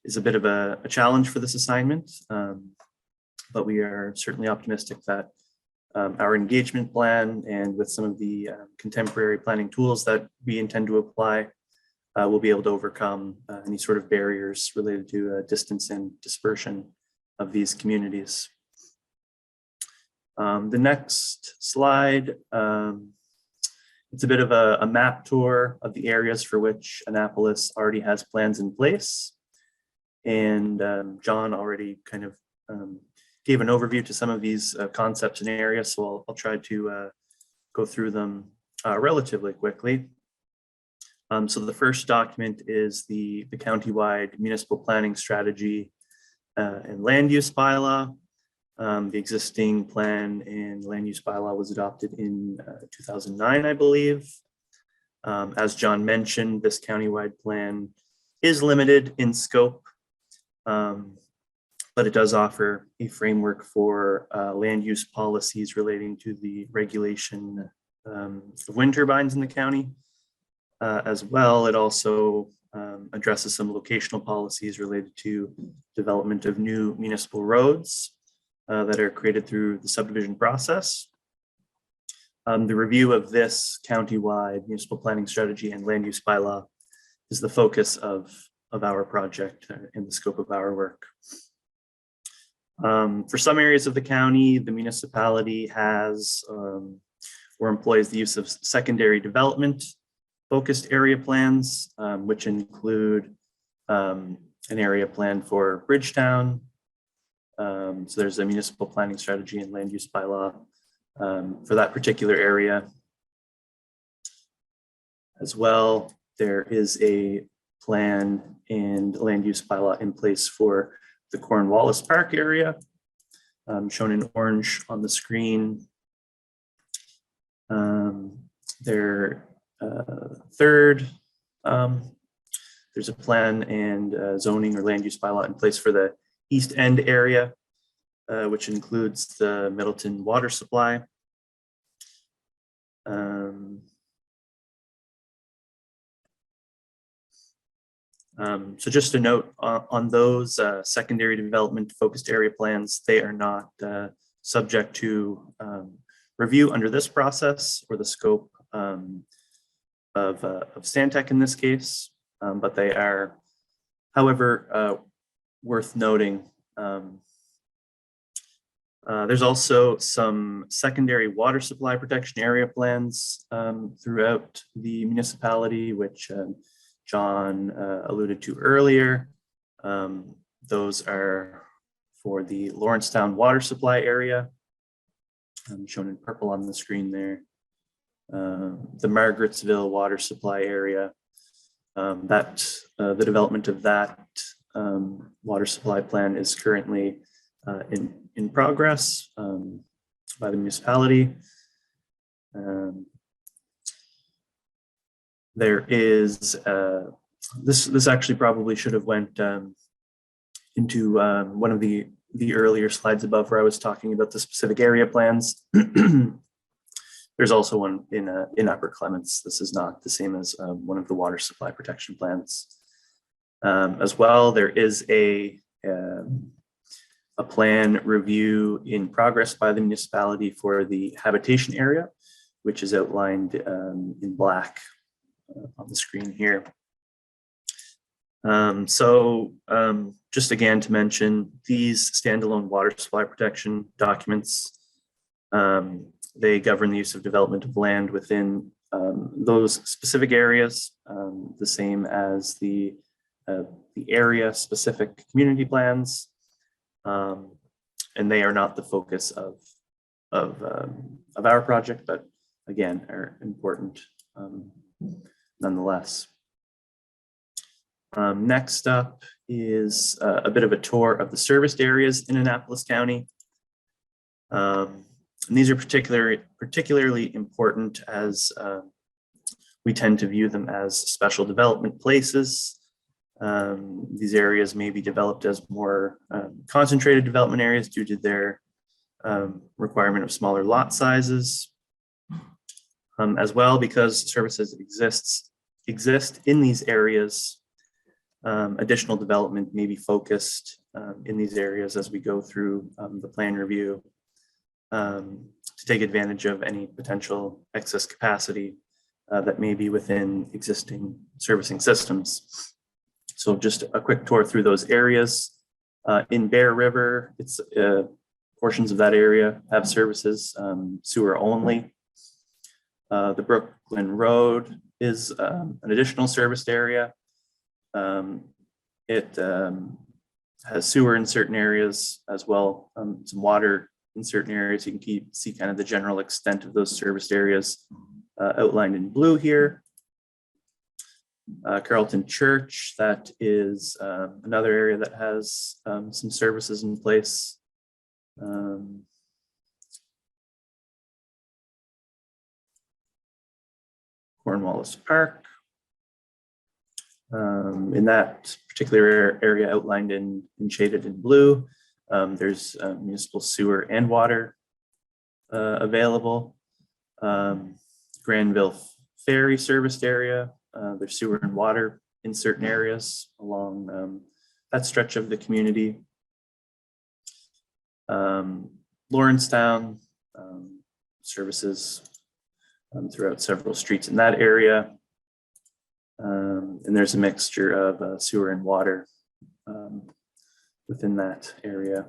is a bit of a challenge for this assignment, but we are certainly optimistic that our engagement plan and with some of the contemporary planning tools that we intend to apply, we'll be able to overcome any sort of barriers related to distance and dispersion of these communities. The next slide, it's a bit of a map tour of the areas for which Annapolis already has plans in place. And John already kind of gave an overview to some of these concepts and areas, so I'll try to go through them relatively quickly. So the first document is the county-wide municipal planning strategy and land use bylaw. The existing plan and land use bylaw was adopted in 2009, I believe. As John mentioned, this countywide plan is limited in scope, but it does offer a framework for land use policies relating to the regulation of wind turbines in the county. As well, it also addresses some locational policies related to development of new municipal roads that are created through the subdivision process. The review of this countywide municipal planning strategy and land use bylaw is the focus of our project and the scope of our work. For some areas of the county, the municipality has or employs the use of secondary development focused area plans, which include an area plan for Bridgetown. So there's a municipal planning strategy and land use bylaw for that particular area. As well, there is a plan and land use bylaw in place for the Cornwallis Park area, shown in orange on the screen. Third, there's a plan and zoning or land use bylaw in place for the East End area, which includes the Middleton water supply. So just a note on those secondary development focused area plans, they are not subject to review under this process or the scope of Stantec in this case, but they are, however, worth noting. There's also some secondary water supply protection area plans throughout the municipality, which John alluded to earlier. Those are for the Lawrencetown water supply area, shown in purple on the screen there. The Margarettsville water supply area, the development of that water supply plan is currently in progress by the municipality. There is this actually probably should have went into one of the earlier slides above where I was talking about the specific area plans. There's also one in Upper Clements. This is not the same as one of the water supply protection plans. As well, there is a plan review in progress by the municipality for the habitation area, which is outlined in black on the screen here. Just again to mention, these standalone water supply protection documents They govern the use of development of land within those specific areas, the same as the area-specific community plans, and they are not the focus of our project, but again, are important nonetheless. Next up is a bit of a tour of the serviced areas in Annapolis County. And these are particularly important as we tend to view them as special development places. These areas may be developed as more concentrated development areas due to their requirement of smaller lot sizes. As well, because services exist in these areas, additional development may be focused in these areas as we go through the plan review to take advantage of any potential excess capacity that may be within existing servicing systems. So just a quick tour through those areas. In Bear River, it's portions of that area have services, sewer only. The Brooklyn Road is an additional serviced area. It has sewer in certain areas as well, some water in certain areas. You can see kind of the general extent of those serviced areas outlined in blue here. Carlton Church, that is another area that has some services in place. Cornwallis Park. In that particular area outlined in shaded in blue, there's municipal sewer and water available. Granville Ferry serviced area, there's sewer and water in certain areas along that stretch of the community. Lawrencetown services throughout several streets in that area. And there's a mixture of sewer and water within that area.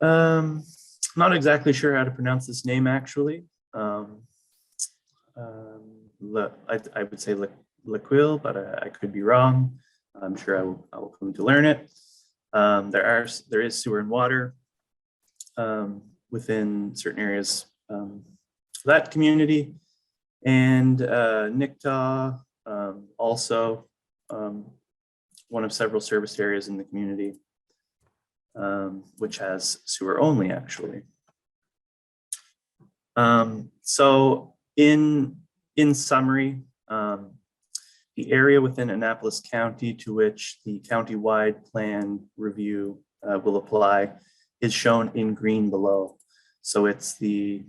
Not exactly sure how to pronounce this name actually. I would say Laquille, but I could be wrong. I'm sure I will come to learn it. There is sewer and water within certain areas of that community. And Nicktaw, also one of several serviced areas in the community, which has sewer only actually. So in summary, the area within Annapolis County to which the county-wide plan review will apply is shown in green below. So it's the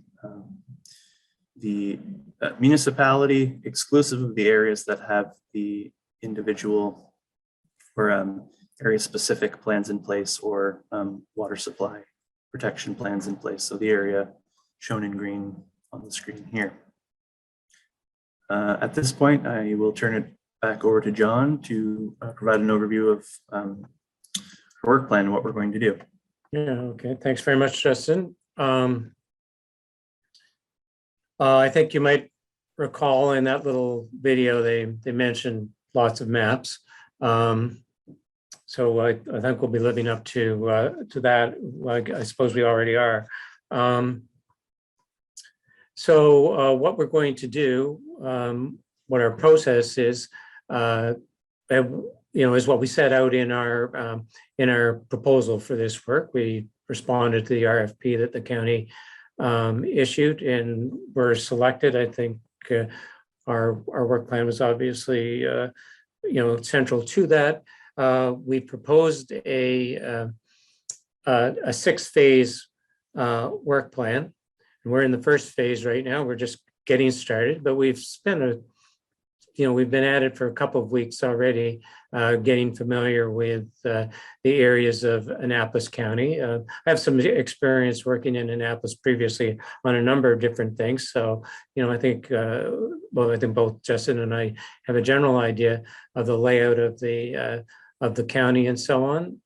municipality exclusive of the areas that have the individual or area-specific plans in place or water supply protection plans in place. So the area shown in green on the screen here. At this point, I will turn it back over to John to provide an overview of our work plan and what we're going to do. Yeah, okay. Thanks very much, Justin. I think you might recall in that little video, they mentioned lots of maps. So I think we'll be living up to that. Like I suppose we already are. So what we're going to do, what our process is, is what we set out in our proposal for this work. We responded to the RFP that the county issued and were selected. I think our work plan was obviously central to that. We proposed a 6-phase work plan. And we're in the first phase right now. We're just getting started, but we've spent we've been at it for a couple of weeks already, getting familiar with the areas of Annapolis County. I have some experience working in Annapolis previously on a number of different things. So, I think, I think both Justin and I have a general idea of the layout of the county and so on.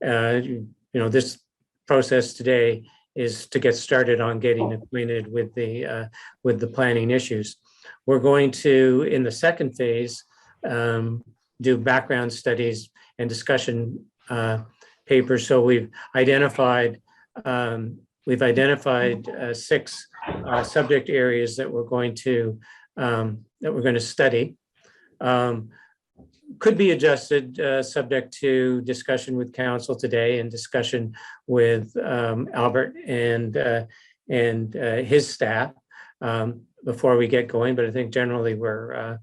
This process today is to get started on getting acquainted with the planning issues. We're going to, in the second phase, do background studies and discussion papers. So we've identified 6 subject areas that we're going to study. Could be adjusted subject to discussion with council today and discussion with Albert and his staff before we get going. But I think generally we're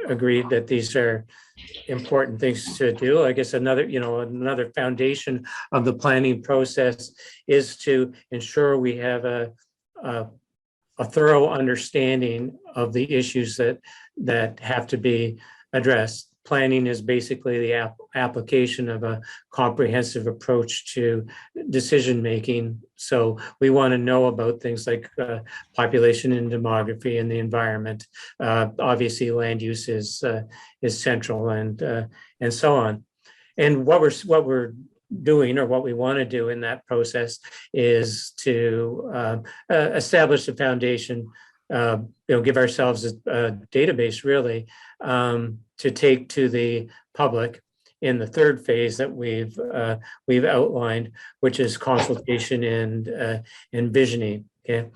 agreed that these are important things to do. I guess another foundation of the planning process is to ensure we have a thorough understanding of the issues that have to be addressed. Planning is basically the application of a comprehensive approach to decision making. So we want to know about things like population and demography and the environment. Obviously, land use is central, and so on. And what we're doing, or what we want to do in that process, is to establish a foundation, give ourselves a database really, to take to the public in the third phase that we've outlined, which is consultation and envisioning. Okay,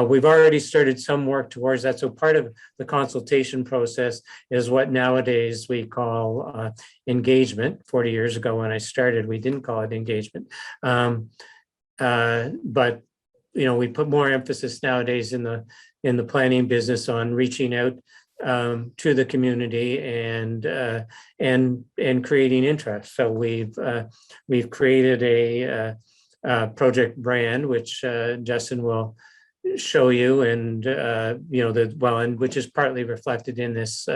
we've already started some work towards that. So part of the consultation process is what nowadays we call engagement. 40 years ago when I started, we didn't call it engagement, but we put more emphasis nowadays in the planning business on reaching out to the community and creating interest. So we've created a project brand, which Justin will show you, and and which is partly reflected in this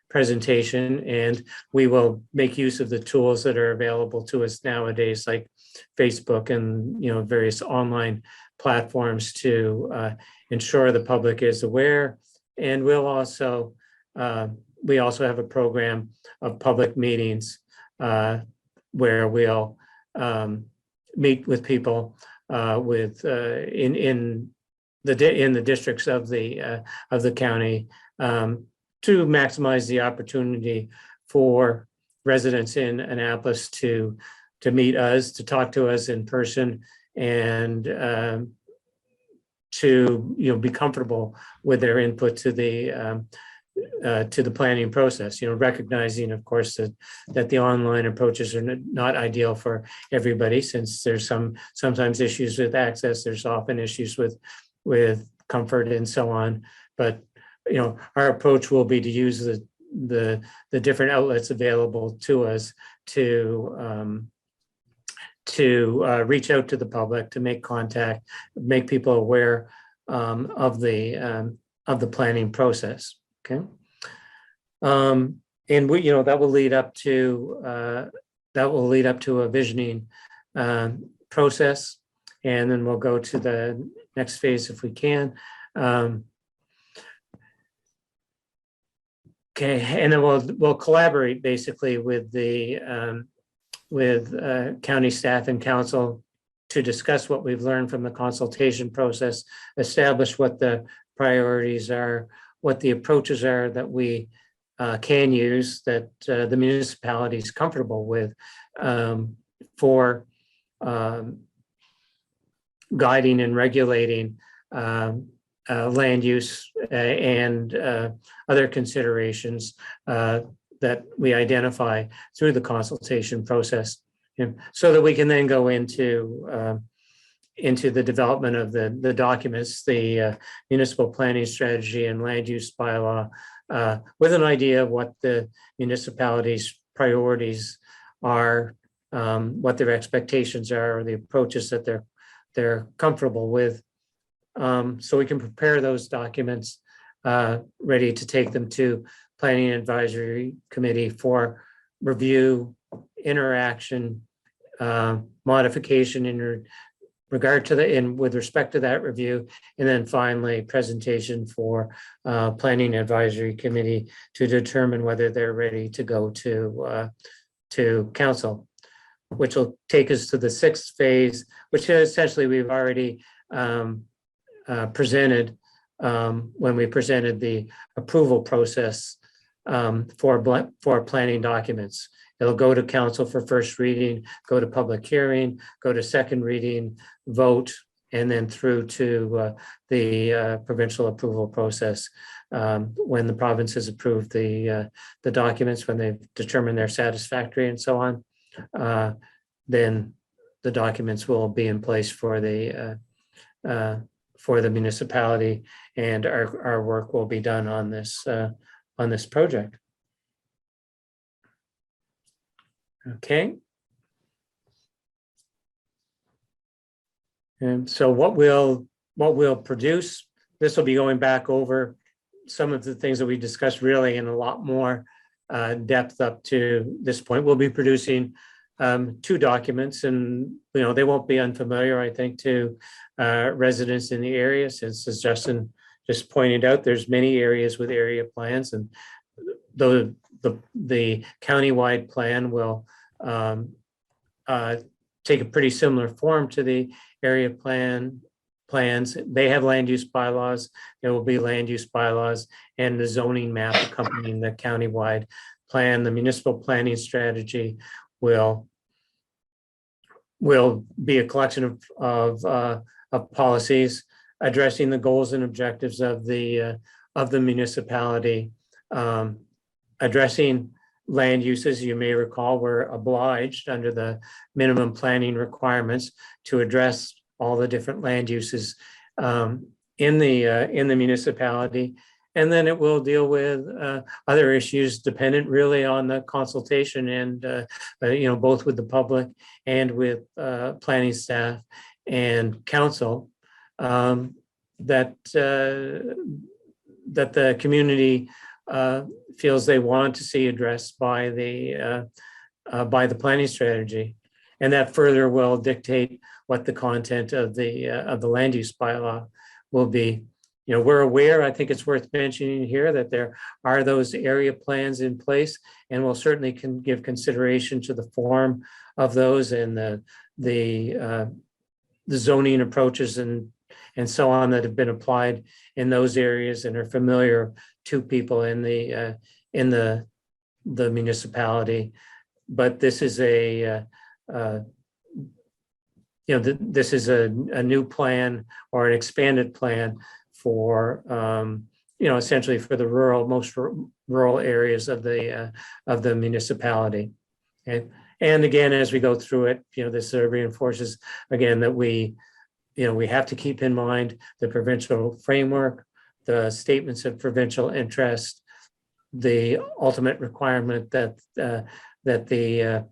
presentation. And we will make use of the tools that are available to us nowadays, like Facebook and various online platforms, to ensure the public is aware. And we also have a program of public meetings where we'll meet with people in the districts of the county to maximize the opportunity for residents in Annapolis to meet us, to talk to us in person, and to be comfortable with their input to the planning process. Recognizing, of course, that the online approaches are not ideal for everybody, since there's sometimes issues with access. There's often issues with comfort and so on. But our approach will be to use the different outlets available to us to reach out to the public, to make contact, make people aware of the planning process. Okay, and that will lead up to a visioning process, and then we'll go to the next phase if we can. Okay, and then we'll collaborate basically with county staff and council to discuss what we've learned from the consultation process, establish what the priorities are, what the approaches are that we can use, that the municipality is comfortable with, for guiding and regulating land use and other considerations that we identify through the consultation process, so that we can then go into the development of the documents, the municipal planning strategy and land use bylaw, with an idea of what the municipality's priorities are, what their expectations are, or the approaches that they're comfortable with, so we can prepare those documents ready to take them to Planning Advisory Committee for review, interaction, modification in regard to with respect to that review, and then finally presentation for Planning Advisory Committee to determine whether they're ready to go to council. which will take us to the 6th phase, which essentially we've already presented when we presented the approval process for planning documents. It'll go to council for first reading, go to public hearing, go to second reading, vote, and then through to the provincial approval process. When the province has approved the documents, when they've determined they're satisfactory and so on, then the documents will be in place for the municipality, and our work will be done on this project. Okay. And so what we'll produce, this will be going back over some of the things that we discussed really in a lot more depth up to this point. We'll be producing 2 documents, and they won't be unfamiliar, I think, to residents in the area, since, as Justin just pointed out, there's many areas with area plans, and the countywide plan will take a pretty similar form to the area plans. They have land use bylaws. There will be land use bylaws and the zoning map accompanying the countywide plan. The municipal planning strategy will be a collection of policies addressing the goals and objectives of the municipality, addressing land uses. You may recall we're obliged under the minimum planning requirements to address all the different land uses in the municipality. And then it will deal with other issues dependent really on the consultation and, both with the public and with planning staff and council, that the community feels they want to see addressed by the planning strategy. And that further will dictate what the content of the land use bylaw will be. We're aware, I think it's worth mentioning here, that there are those area plans in place, and we'll certainly can give consideration to the form of those and the zoning approaches and so on that have been applied in those areas and are familiar to people in the municipality. But this is this is a new plan or an expanded plan for essentially for the most rural areas of the municipality. And again, as we go through it, this reinforces again that we have to keep in mind the provincial framework, the statements of provincial interest, the ultimate requirement that the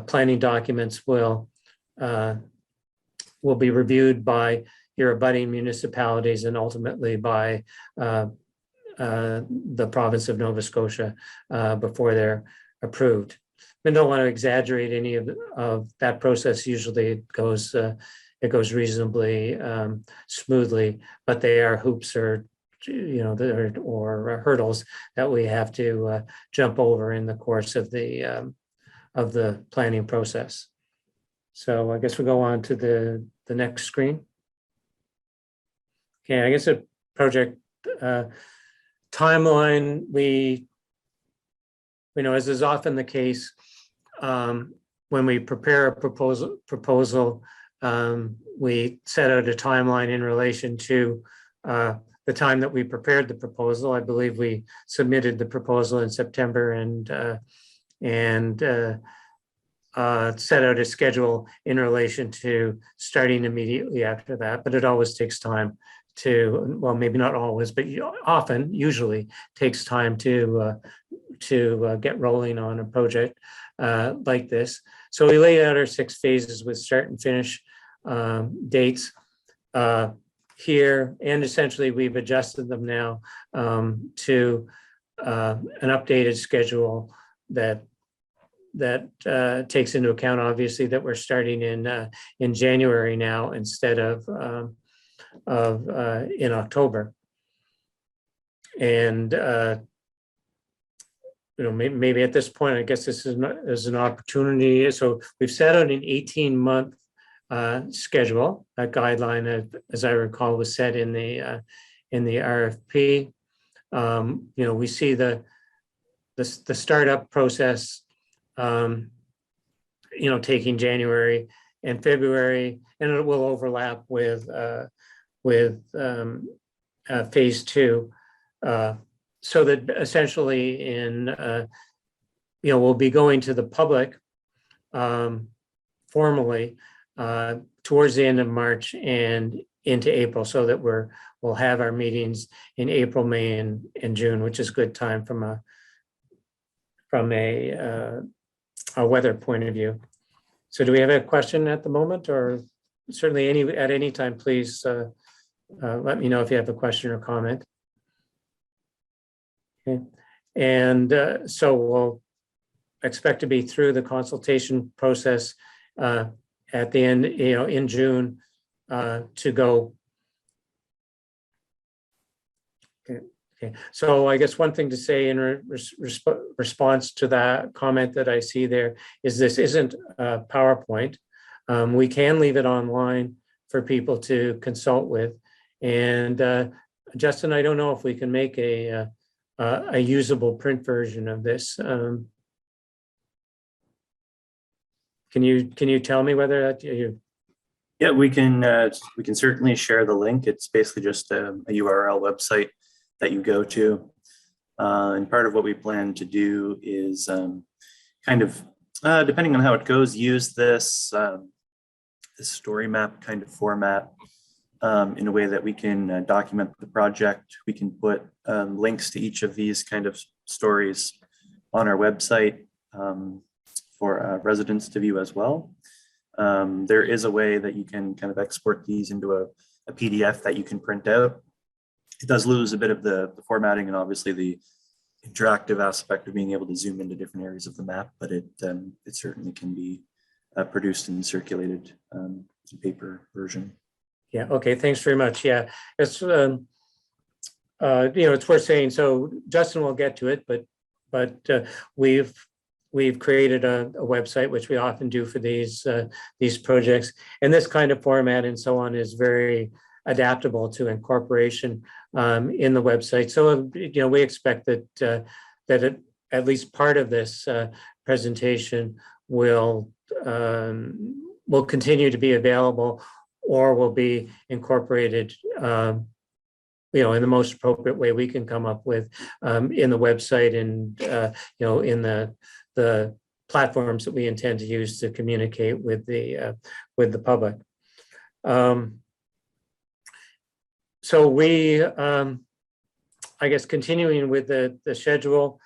planning documents will be reviewed by your abutting municipalities and ultimately by the province of Nova Scotia before they're approved. I don't want to exaggerate any of that process. Usually it goes reasonably smoothly, but they are hoops or hurdles that we have to jump over in the course of the planning process. So I guess we'll go on to the next screen. Okay, I guess a project timeline. We, as is often the case, when we prepare a proposal, we set out a timeline in relation to the time that we prepared the proposal. I believe we submitted the proposal in September and set out a schedule in relation to starting immediately after that. But it always takes time to, well, maybe not always, but usually takes time to get rolling on a project like this. So we laid out our 6 phases with start and finish dates here, and essentially we've adjusted them now to an updated schedule that takes into account, obviously, that we're starting in January now instead of in October. And maybe at this point, I guess this is an opportunity. So we've set out an 18-month schedule. That guideline, as I recall, was set in the RFP. We see the startup process, taking January and February, and it will overlap with phase 2, so that essentially we'll be going to the public formally towards the end of March and into April, so that we'll have our meetings in April, May, and June, which is good time from a weather point of view. So do we have a question at the moment, or certainly at any time, please let me know if you have a question or comment. Okay. And so we'll expect to be through the consultation process at the end, in June to go. Okay. So I guess one thing to say in response to that comment that I see there is this isn't a PowerPoint. We can leave it online for people to consult with. And Justin, I don't know if we can make a usable print version of this. Can you tell me whether that you? Yeah, we can certainly share the link. It's basically just a URL website that you go to. And part of what we plan to do is kind of, depending on how it goes, use this story map kind of format in a way that we can document the project. We can put links to each of these kind of stories on our website for residents to view as well. There is a way that you can kind of export these into a PDF that you can print out. It does lose a bit of the formatting and obviously the interactive aspect of being able to zoom into different areas of the map, but it certainly can be produced and circulated as a paper version. Yeah, okay, thanks very much. Yeah, it's it's worth saying. So Justin will get to it, but we've created a website, which we often do for these projects, and this kind of format and so on is very adaptable to incorporation in the website. So we expect that at least part of this presentation will continue to be available, or will be incorporated in the most appropriate way we can come up with in the website and in the platforms that we intend to use to communicate with the public. So we, I guess, continuing with the schedule,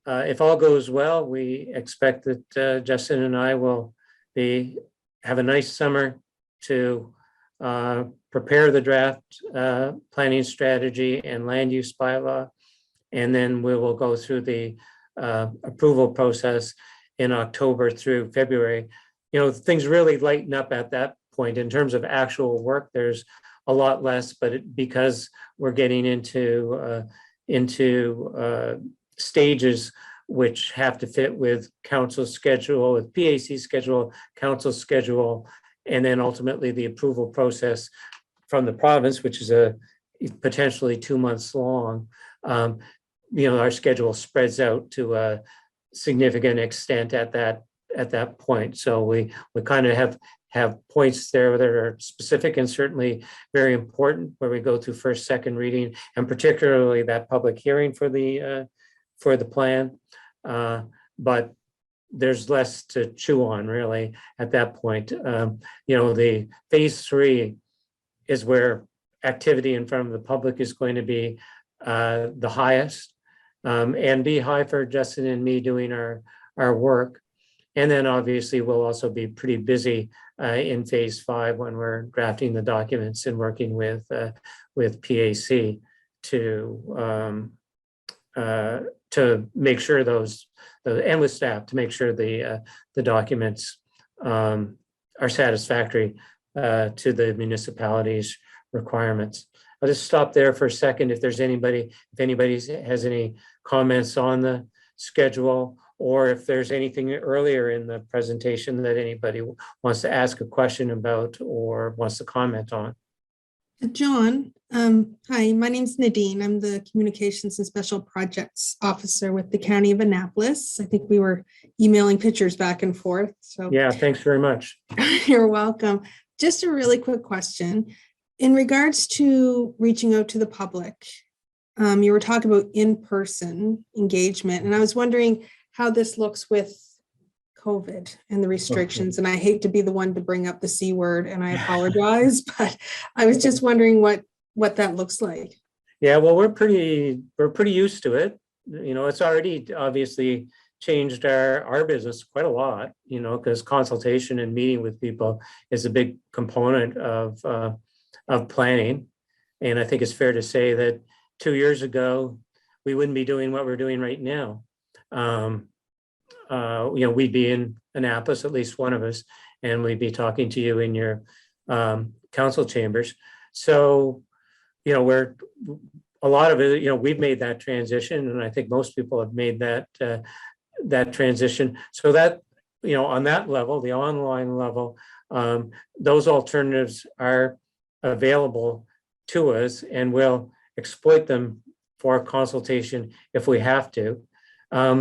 if all goes well, we expect that Justin and I will have a nice summer to prepare the draft planning strategy and land use bylaw, and then we will go through the approval process in October through February. Things really lighten up at that point in terms of actual work. There's a lot less, but because we're getting into stages which have to fit with council schedule, with PAC schedule, council schedule, and then ultimately the approval process from the province, which is potentially 2 months long. Our schedule spreads out to a significant extent at that point. So we kind of have points there that are specific and certainly very important, where we go through first, second reading, and particularly that public hearing for the plan. But there's less to chew on really at that point. The phase 3 is where activity in front of the public is going to be the highest, and be high for Justin and me doing our work. And then obviously we'll also be pretty busy in phase 5 when we're drafting the documents and working with PAC to make sure and with staff to make sure the documents are satisfactory to the municipality's requirements. I'll just stop there for a second if anybody has any comments on the schedule, or if there's anything earlier in the presentation that anybody wants to ask a question about or wants to comment on. John, hi, my name's Nadine. I'm the Communications and Special Projects Officer with the County of Annapolis. I think we were emailing pictures back and forth. So Yeah, thanks very much. you're welcome. Just a really quick question. In regards to reaching out to the public, you were talking about in-person engagement, and I was wondering how this looks with COVID and the restrictions. And I hate to be the one to bring up the C word, and I apologize, but I was just wondering what that looks like. Yeah, well, we're pretty used to it. It's already obviously changed our business quite a lot, because consultation and meeting with people is a big component of planning. And I think it's fair to say that 2 years ago, we wouldn't be doing what we're doing right now. We'd be in Annapolis, at least one of us, and we'd be talking to you in your council chambers. So, we're a lot of it, we've made that transition, and I think most people have made that transition. So that, on that level, the online level, those alternatives are available to us, and we'll exploit them for consultation if we have to. I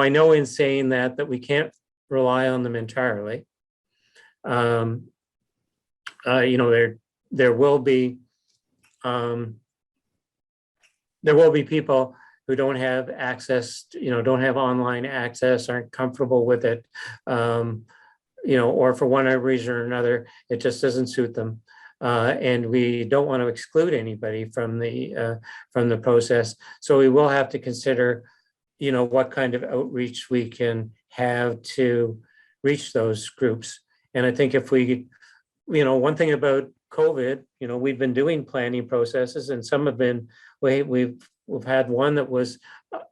know in saying that we can't rely on them entirely. There will be people who don't have access, don't have online access, aren't comfortable with it, or for one reason or another, it just doesn't suit them. And we don't want to exclude anybody from the process. So we will have to consider, what kind of outreach we can have to reach those groups. And I think if we, one thing about COVID, we've been doing planning processes, and some have been, we've had one that was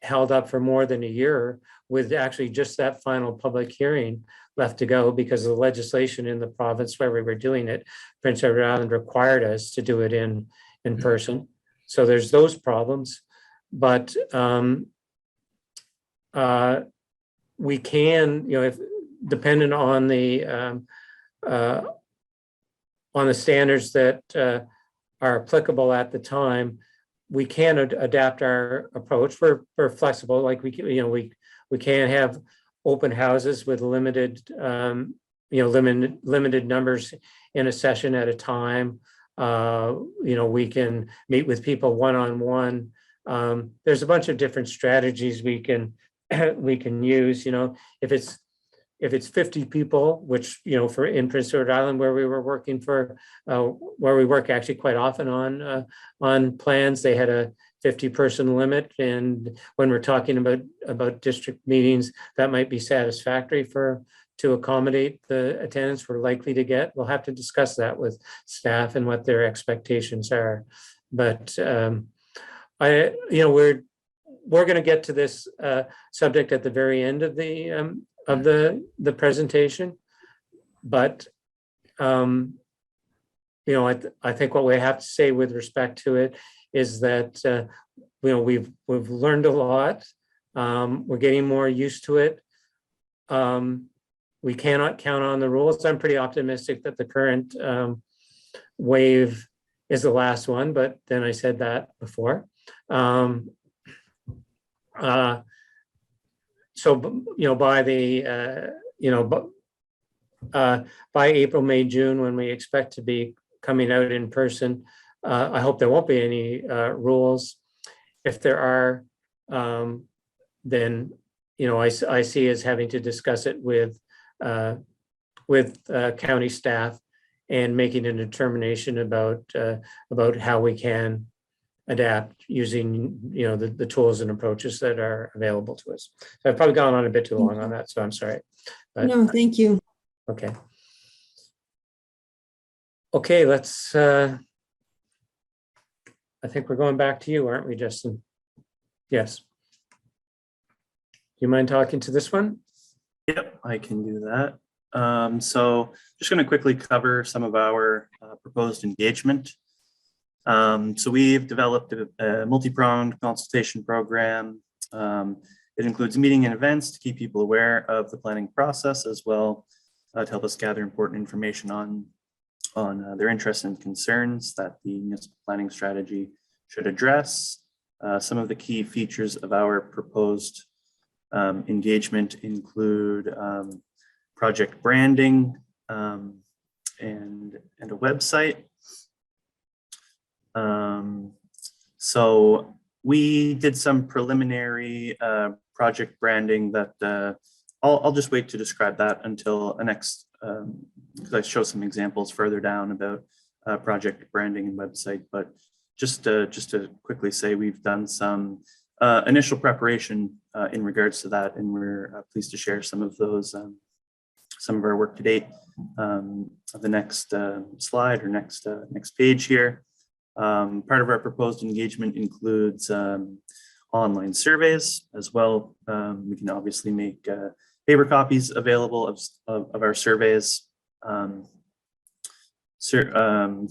held up for more than a year with actually just that final public hearing left to go because of the legislation in the province where we were doing it. Prince Edward Island required us to do it in person. So there's those problems, but we can, if dependent on the standards that are applicable at the time, we can adapt our approach. We're flexible, like we can have open houses with limited numbers in a session at a time. We can meet with people one-on-one. There's a bunch of different strategies we can use. If it's 50 people, which for in Prince Edward Island, where we were working where we work actually quite often on plans, they had a 50-person limit, and when we're talking about district meetings, that might be satisfactory to accommodate the attendance we're likely to get. We'll have to discuss that with staff and what their expectations are. But we're going to get to this subject at the very end of the presentation, but I think what we have to say with respect to it is that we've learned a lot. We're getting more used to it. We cannot count on the rules. I'm pretty optimistic that the current wave is the last one, but then I said that before. So by by April, May, June, when we expect to be coming out in person, I hope there won't be any rules. If there are, then I see us having to discuss it with county staff and making a determination about how we can adapt using the tools and approaches that are available to us. So I've probably gone on a bit too long on that, so I'm sorry. But, no, thank you. Okay. Okay, let's. I think we're going back to you, aren't we, Justin? Yes. Do you mind talking to this one? Yep, I can do that. So just going to quickly cover some of our proposed engagement. So we've developed a multi-pronged consultation program. It includes meeting and events to keep people aware of the planning process, as well to help us gather important information on their interests and concerns that the municipal planning strategy should address. Some of the key features of our proposed engagement include project branding and a website. So we did some preliminary project branding that I'll just wait to describe that until a next, because I show some examples further down about project branding and website. But just to quickly say, we've done some initial preparation in regards to that, and we're pleased to share some of those, some of our work to date. The next slide or next page here. Part of our proposed engagement includes online surveys as well. We can obviously make paper copies available of our surveys. The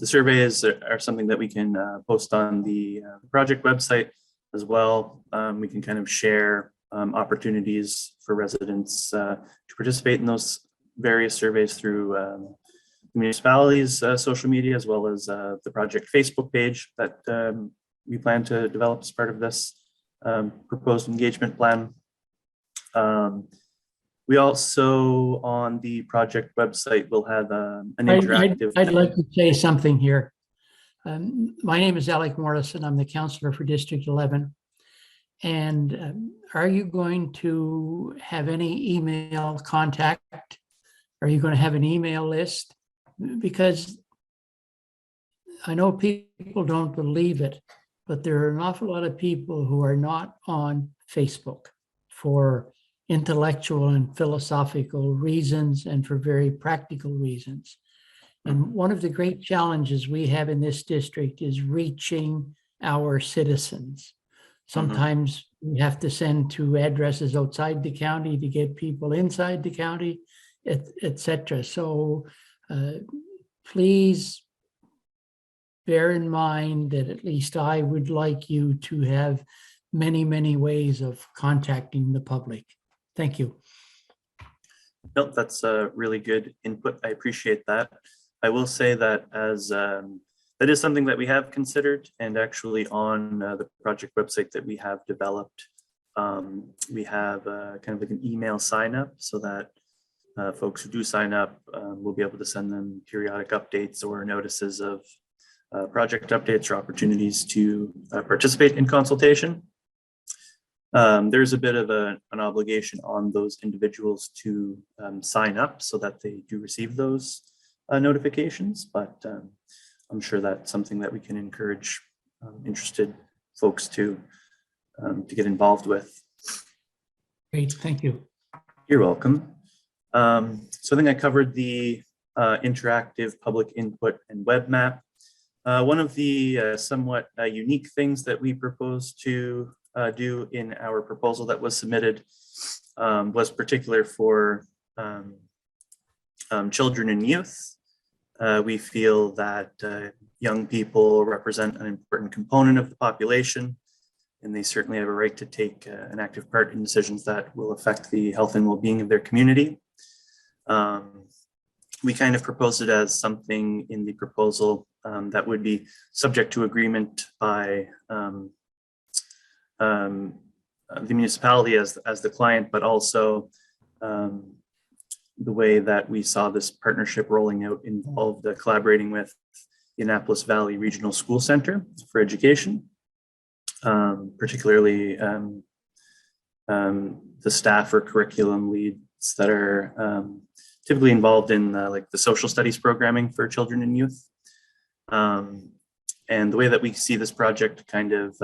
surveys are something that we can post on the project website as well. We can kind of share opportunities for residents to participate in those various surveys through municipalities' social media, as well as the project Facebook page that we plan to develop as part of this proposed engagement plan. We also, on the project website, will have an interactive. I'd like to say something here. My name is Alec Morrison. I'm the counselor for District 11. And are you going to have any email contact? Are you going to have an email list? Because I know people don't believe it, but there are an awful lot of people who are not on Facebook for intellectual and philosophical reasons and for very practical reasons. And one of the great challenges we have in this district is reaching our citizens. Sometimes we have to send to addresses outside the county to get people inside the county, etc. So please bear in mind that at least I would like you to have many, many ways of contacting the public. Thank you. Nope, that's a really good input. I appreciate that. I will say that as that is something that we have considered, and actually on the project website that we have developed, we have kind of like an email sign up so that folks who do sign up will be able to send them periodic updates or notices of project updates or opportunities to participate in consultation. There's a bit of an obligation on those individuals to sign up so that they do receive those notifications, but I'm sure that's something that we can encourage interested folks to get involved with. Great, thank you. You're welcome. So I think I covered the interactive public input and web map. One of the somewhat unique things that we propose to do in our proposal that was submitted was particular for children and youth. We feel that young people represent an important component of the population, and they certainly have a right to take an active part in decisions that will affect the health and well-being of their community. We kind of proposed it as something in the proposal that would be subject to agreement by the municipality as the client, but also the way that we saw this partnership rolling out involved collaborating with the Annapolis Valley Regional School Center for Education, particularly the staff or curriculum leads that are typically involved in like the social studies programming for children and youth. And the way that we see this project kind of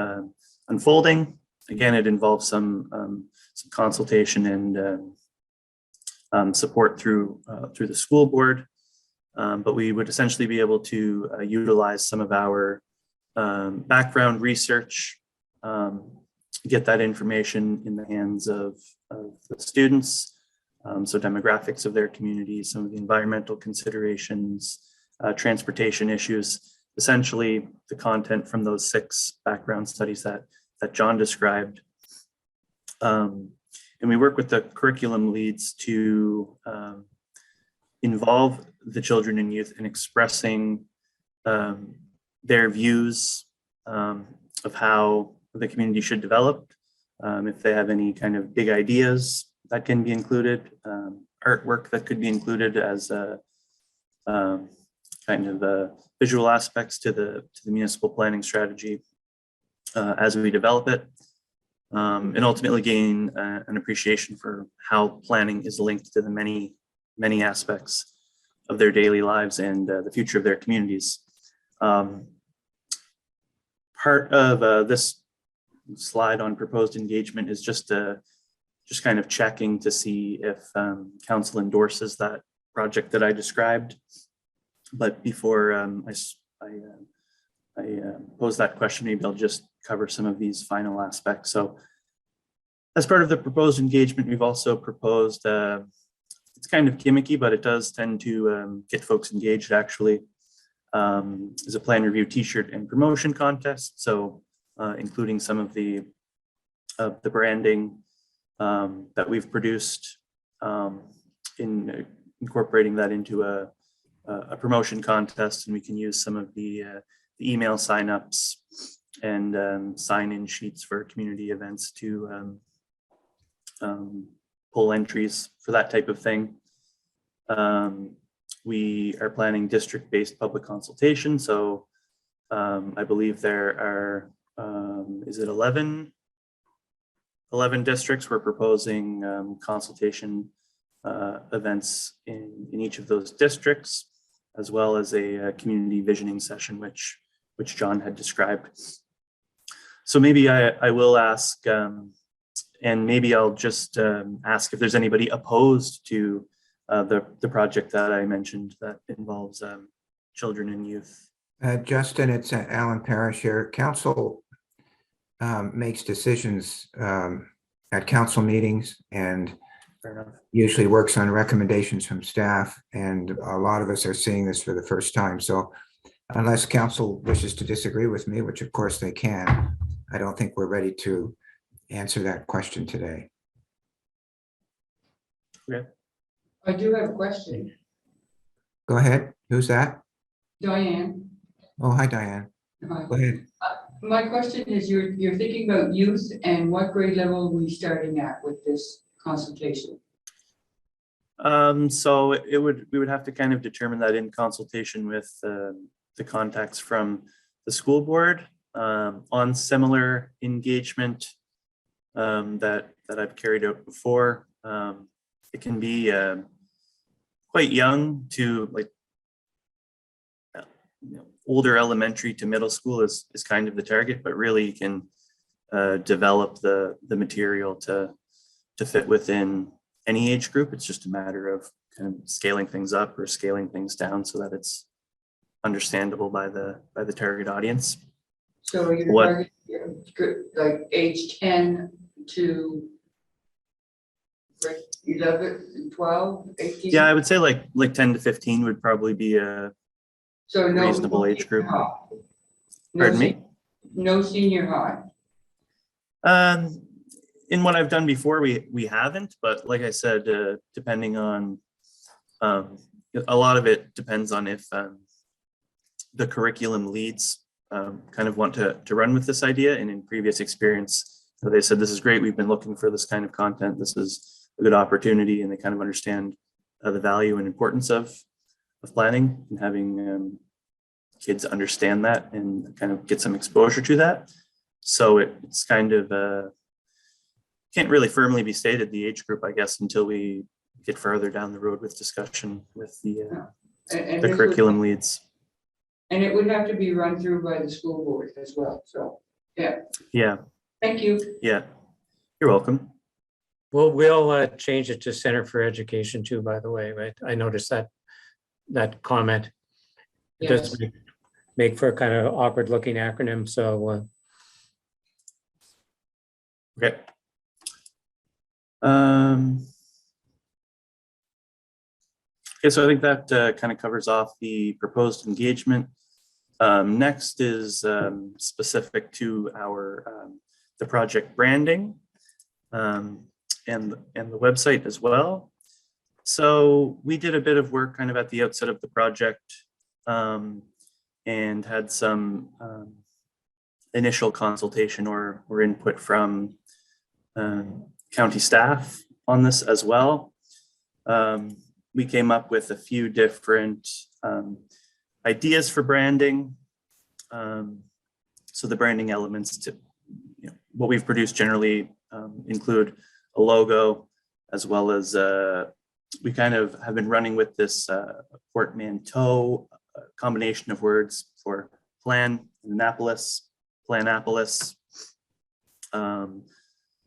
unfolding, again, it involves some consultation and support through the school board, but we would essentially be able to utilize some of our background research, get that information in the hands of the students, so demographics of their community, some of the environmental considerations, transportation issues, essentially the content from those 6 background studies that John described. And we work with the curriculum leads to involve the children and youth in expressing their views of how the community should develop. If they have any kind of big ideas that can be included, artwork that could be included as a kind of visual aspects to the municipal planning strategy as we develop it, and ultimately gain an appreciation for how planning is linked to the many aspects of their daily lives and the future of their communities. Part of this slide on proposed engagement is just kind of checking to see if council endorses that project that I described. But before I pose that question, maybe I'll just cover some of these final aspects. So as part of the proposed engagement, we've also proposed, it's kind of gimmicky, but it does tend to get folks engaged actually, is a plan review t-shirt and promotion contest. So including some of the branding that we've produced, in incorporating that into a promotion contest, and we can use some of the email signups and sign-in sheets for community events to pull entries for that type of thing. We are planning district-based public consultation. So I believe there are, is it 11 districts? We're proposing consultation events in each of those districts, as well as a community visioning session, which John had described. So maybe I will ask, and maybe I'll just ask if there's anybody opposed to the project that I mentioned that involves children and youth. Justin, it's Alan Parrish here. Council makes decisions at council meetings and usually works on recommendations from staff. And a lot of us are seeing this for the first time. So unless council wishes to disagree with me, which of course they can, I don't think we're ready to answer that question today. Okay. I do have a question. Go ahead. Who's that? Diane. Oh, hi, Diane. Hi. Go ahead. My question is, you're thinking about youth, and what grade level are we starting at with this consultation? So we would have to kind of determine that in consultation with the contacts from the school board on similar engagement that I've carried out before. It can be quite young to like older elementary to middle school is kind of the target, but really you can develop the material to fit within any age group. It's just a matter of kind of scaling things up or scaling things down so that it's understandable by the target audience. So you're targeting like age 10 to 11, 12, 18? Yeah, I would say like 10 to 15 would probably be a reasonable age group. Pardon me? No senior high. In what I've done before, we haven't, but like I said, depending on a lot of it depends on if the curriculum leads kind of want to run with this idea. And in previous experience, they said, this is great. We've been looking for this kind of content. This is a good opportunity. And they kind of understand the value and importance of planning and having kids understand that and kind of get some exposure to that. So it's kind of can't really firmly be stated the age group, I guess, until we get further down the road with discussion with the curriculum leads. And it would have to be run through by the school board as well. So, yeah. Yeah. Thank you. Yeah. You're welcome. We'll change it to Center for Education too, by the way, right? I noticed that comment. It Yes. does make for a kind of awkward looking acronym. So okay. Okay, so I think that kind of covers off the proposed engagement. Next is specific to our the project branding and the website as well. So we did a bit of work kind of at the outset of the project and had some initial consultation or input from county staff on this as well. We came up with a few different ideas for branding. So the branding elements to what we've produced generally include a logo, as well as we kind of have been running with this portmanteau combination of words for plan, Annapolis, Planapolis.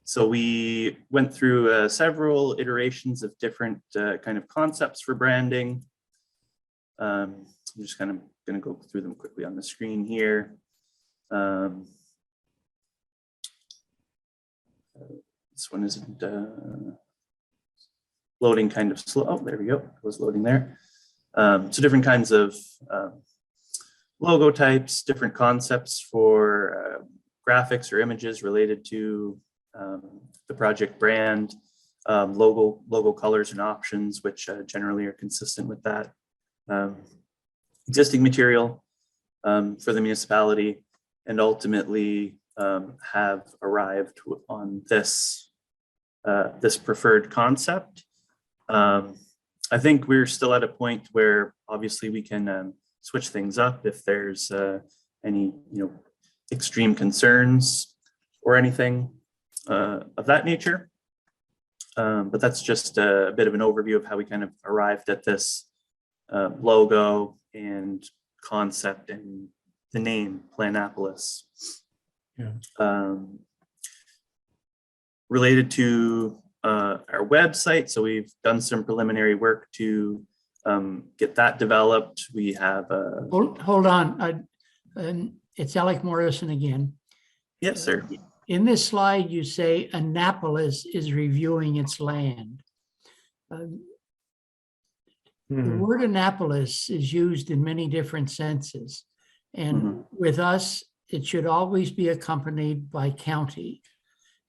So we went through several iterations of different kind of concepts for branding. I'm just kind of going to go through them quickly on the screen here. This one isn't loading kind of slow. Oh, there we go. It was loading there. So different kinds of logo types, different concepts for graphics or images related to the project brand, logo colors and options, which generally are consistent with that existing material for the municipality, and ultimately have arrived on this this preferred concept. I think we're still at a point where obviously we can switch things up if there's any extreme concerns or anything of that nature. But that's just a bit of an overview of how we kind of arrived at this logo and concept and the name Planapolis. Yeah. Related to our website, so we've done some preliminary work to get that developed. We have Hold on. It's Alec Morrison again. Yes, sir. In this slide, you say Annapolis is reviewing its land. The word Annapolis is used in many different senses. And with us, it should always be accompanied by county,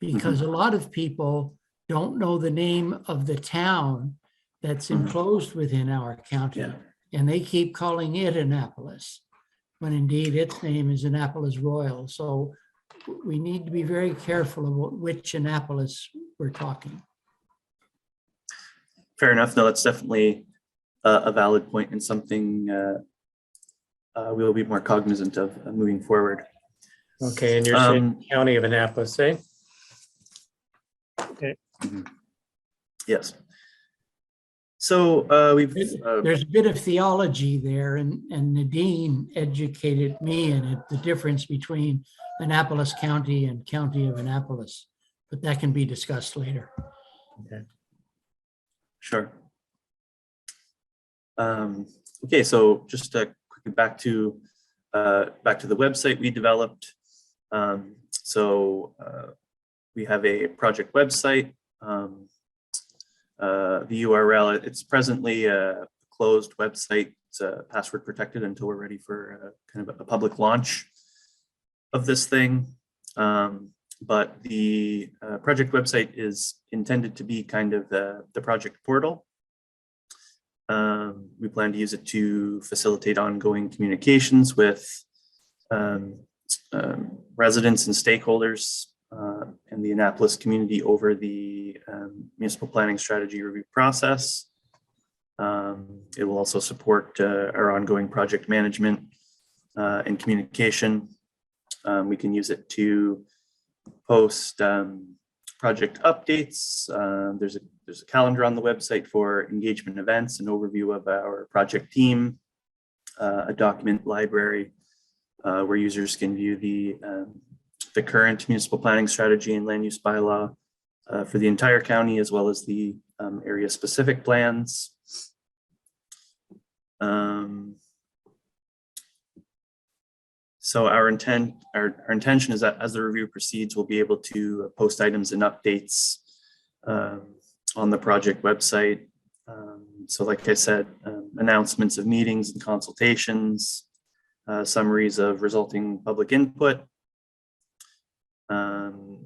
because a lot of people don't know the name of the town that's enclosed within our county. Yeah. And they keep calling it Annapolis, when indeed its name is Annapolis Royal. So we need to be very careful about which Annapolis we're talking. Fair enough. No, that's definitely a valid point and something we will be more cognizant of moving forward. Okay, and you're saying County of Annapolis, eh? Okay. Yes. So we've there's a bit of theology there, and Nadine educated me in it, the difference between Annapolis County and County of Annapolis, but that can be discussed later. Okay. Sure. Okay, so just quickly back to the website we developed. We have a project website. The URL, it's presently a closed website. It's password protected until we're ready for kind of a public launch of this thing. But the project website is intended to be kind of the project portal. We plan to use it to facilitate ongoing communications with residents and stakeholders and the Annapolis community over the municipal planning strategy review process. It will also support our ongoing project management and communication. We can use it to post project updates. There's a calendar on the website for engagement events, an overview of our project team, a document library where users can view the current municipal planning strategy and land use bylaw for the entire county, as well as the area specific plans. So our intention is that as the review proceeds, we'll be able to post items and updates on the project website. So like I said, announcements of meetings and consultations, summaries of resulting public input.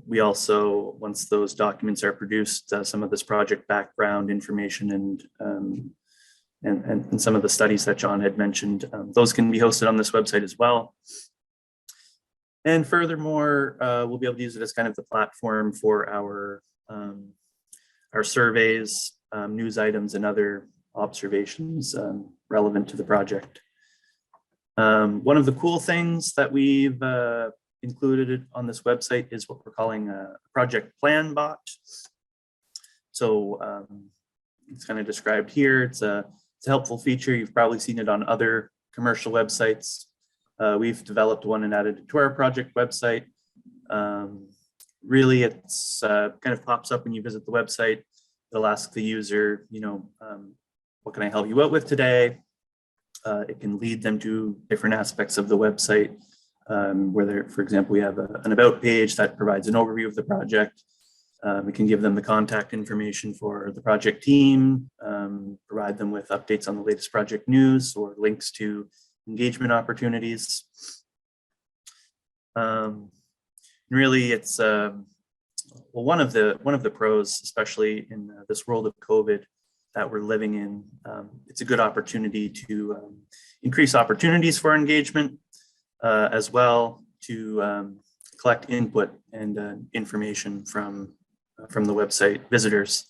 We also, once those documents are produced, some of this project background information and some of the studies that John had mentioned, those can be hosted on this website as well. And furthermore, we'll be able to use it as kind of the platform for our surveys, news items, and other observations relevant to the project. One of the cool things that we've included on this website is what we're calling a project plan bot. So it's kind of described here. It's a helpful feature. You've probably seen it on other commercial websites. We've developed one and added it to our project website. Really, it's kind of pops up when you visit the website. It'll ask the user, what can I help you out with today? It can lead them to different aspects of the website, where there, for example, we have an about page that provides an overview of the project. We can give them the contact information for the project team, provide them with updates on the latest project news or links to engagement opportunities. Really, it's well, one of the pros, especially in this world of COVID that we're living in. It's a good opportunity to increase opportunities for engagement, as well to collect input and information from the website visitors,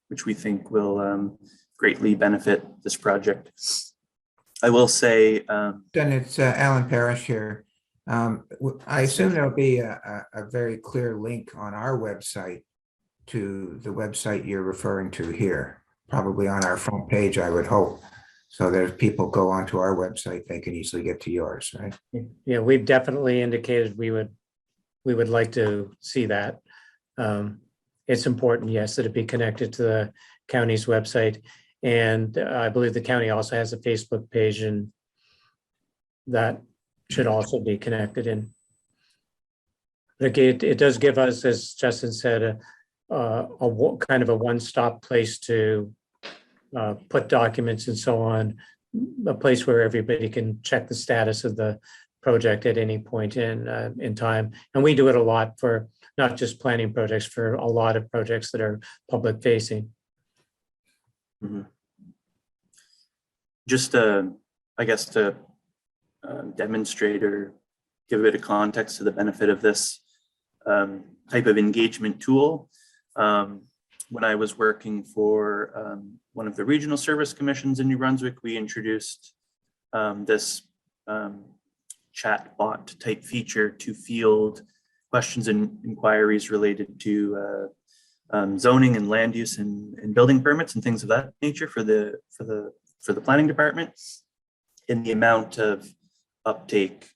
which we think will greatly benefit this project. I will say, Then it's Alan Parrish here. I assume there'll be a very clear link on our website to the website you're referring to here, probably on our front page, I would hope. So there's people go onto our website, they can easily get to yours, right? Yeah, we've definitely indicated we would like to see that. It's important, yes, that it be connected to the county's website. And I believe the county also has a Facebook page, and that should also be connected in. But it does give us, as Justin said, kind of a one-stop place to put documents and so on, a place where everybody can check the status of the project at any point in time. And we do it a lot for not just planning projects, for a lot of projects that are public facing. Mm-hmm. Just I guess to demonstrate or give a bit of context to the benefit of this type of engagement tool. When I was working for one of the regional service commissions in New Brunswick, we introduced this chat bot type feature to field questions and inquiries related to zoning and land use and building permits and things of that nature for the planning department. And the amount of uptake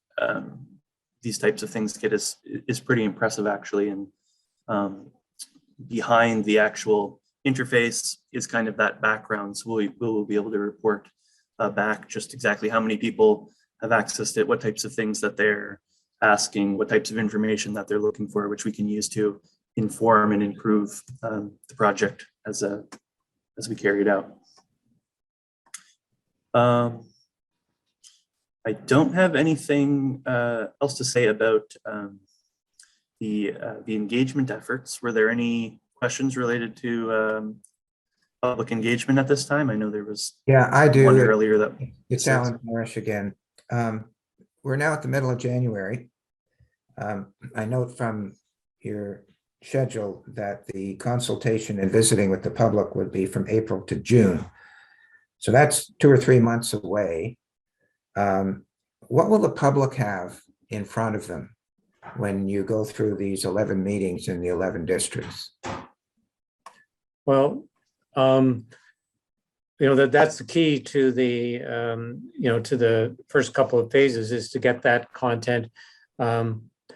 these types of things get is pretty impressive, actually. And behind the actual interface is kind of that background. So we'll be able to report back just exactly how many people have accessed it, what types of things that they're asking, what types of information that they're looking for, which we can use to inform and improve the project as we carry it out. I don't have anything else to say about the engagement efforts. Were there any questions related to public engagement at this time? I know there was I do. one earlier that it's Alan Parrish again. We're now at the middle of January. I note from your schedule that the consultation and visiting with the public would be from April to June. So that's 2 or 3 months away. What will the public have in front of them when you go through these 11 meetings in the 11 districts? Well, that's the key to the, to the first couple of phases, is to get that content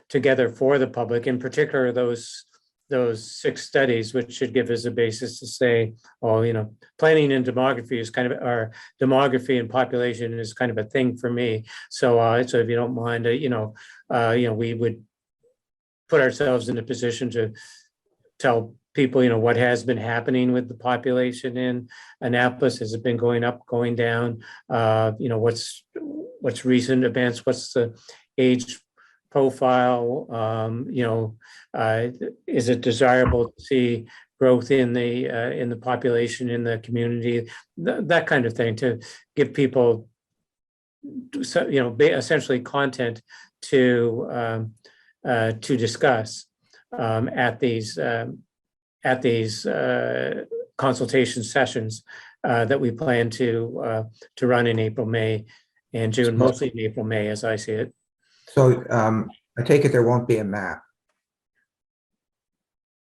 together for the public, in particular those 6 studies, which should give us a basis to say, planning and demography is kind of, or demography and population is kind of a thing for me. So if you don't mind, we would put ourselves in a position to tell people, what has been happening with the population in Annapolis. Has it been going up, going down? what's recent events, what's the age profile, is it desirable to see growth in the population, in the community, that kind of thing, to give people, essentially content to discuss at these consultation sessions that we plan to run in April, May, and June, mostly in April, May, as I see it. So I take it there won't be a map.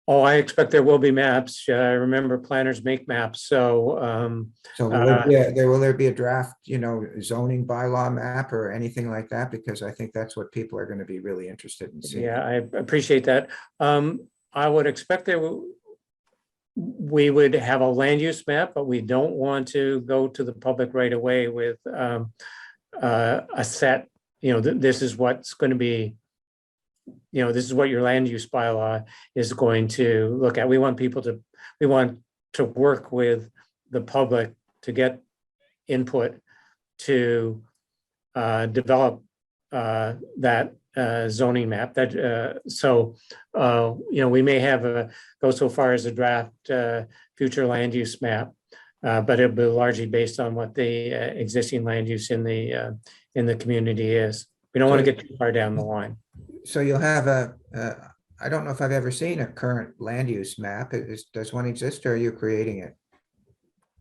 Oh, I expect there will be maps. Remember, planners make maps, so. So will there be a draft, zoning bylaw map or anything like that? Because I think that's what people are going to be really interested in seeing. Yeah, I appreciate that. I would expect we would have a land use map, but we don't want to go to the public right away with a set, this is what's going to be, this is what your land use bylaw is going to look at. We want to work with the public to get input to develop that zoning map. We may have go so far as a draft future land use map, but it'll be largely based on what the existing land use in the community is. We don't want to get too far down the line. So you'll have I don't know if I've ever seen a current land use map. Does one exist, or are you creating it?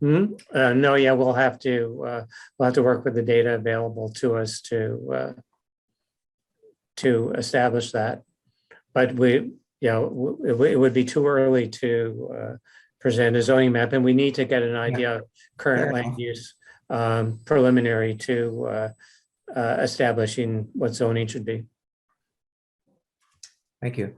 No, yeah, we'll have to work with the data available to us to establish that. But it would be too early to present a zoning map, and we need to get an idea of current land use preliminary to establishing what zoning should be. Thank you.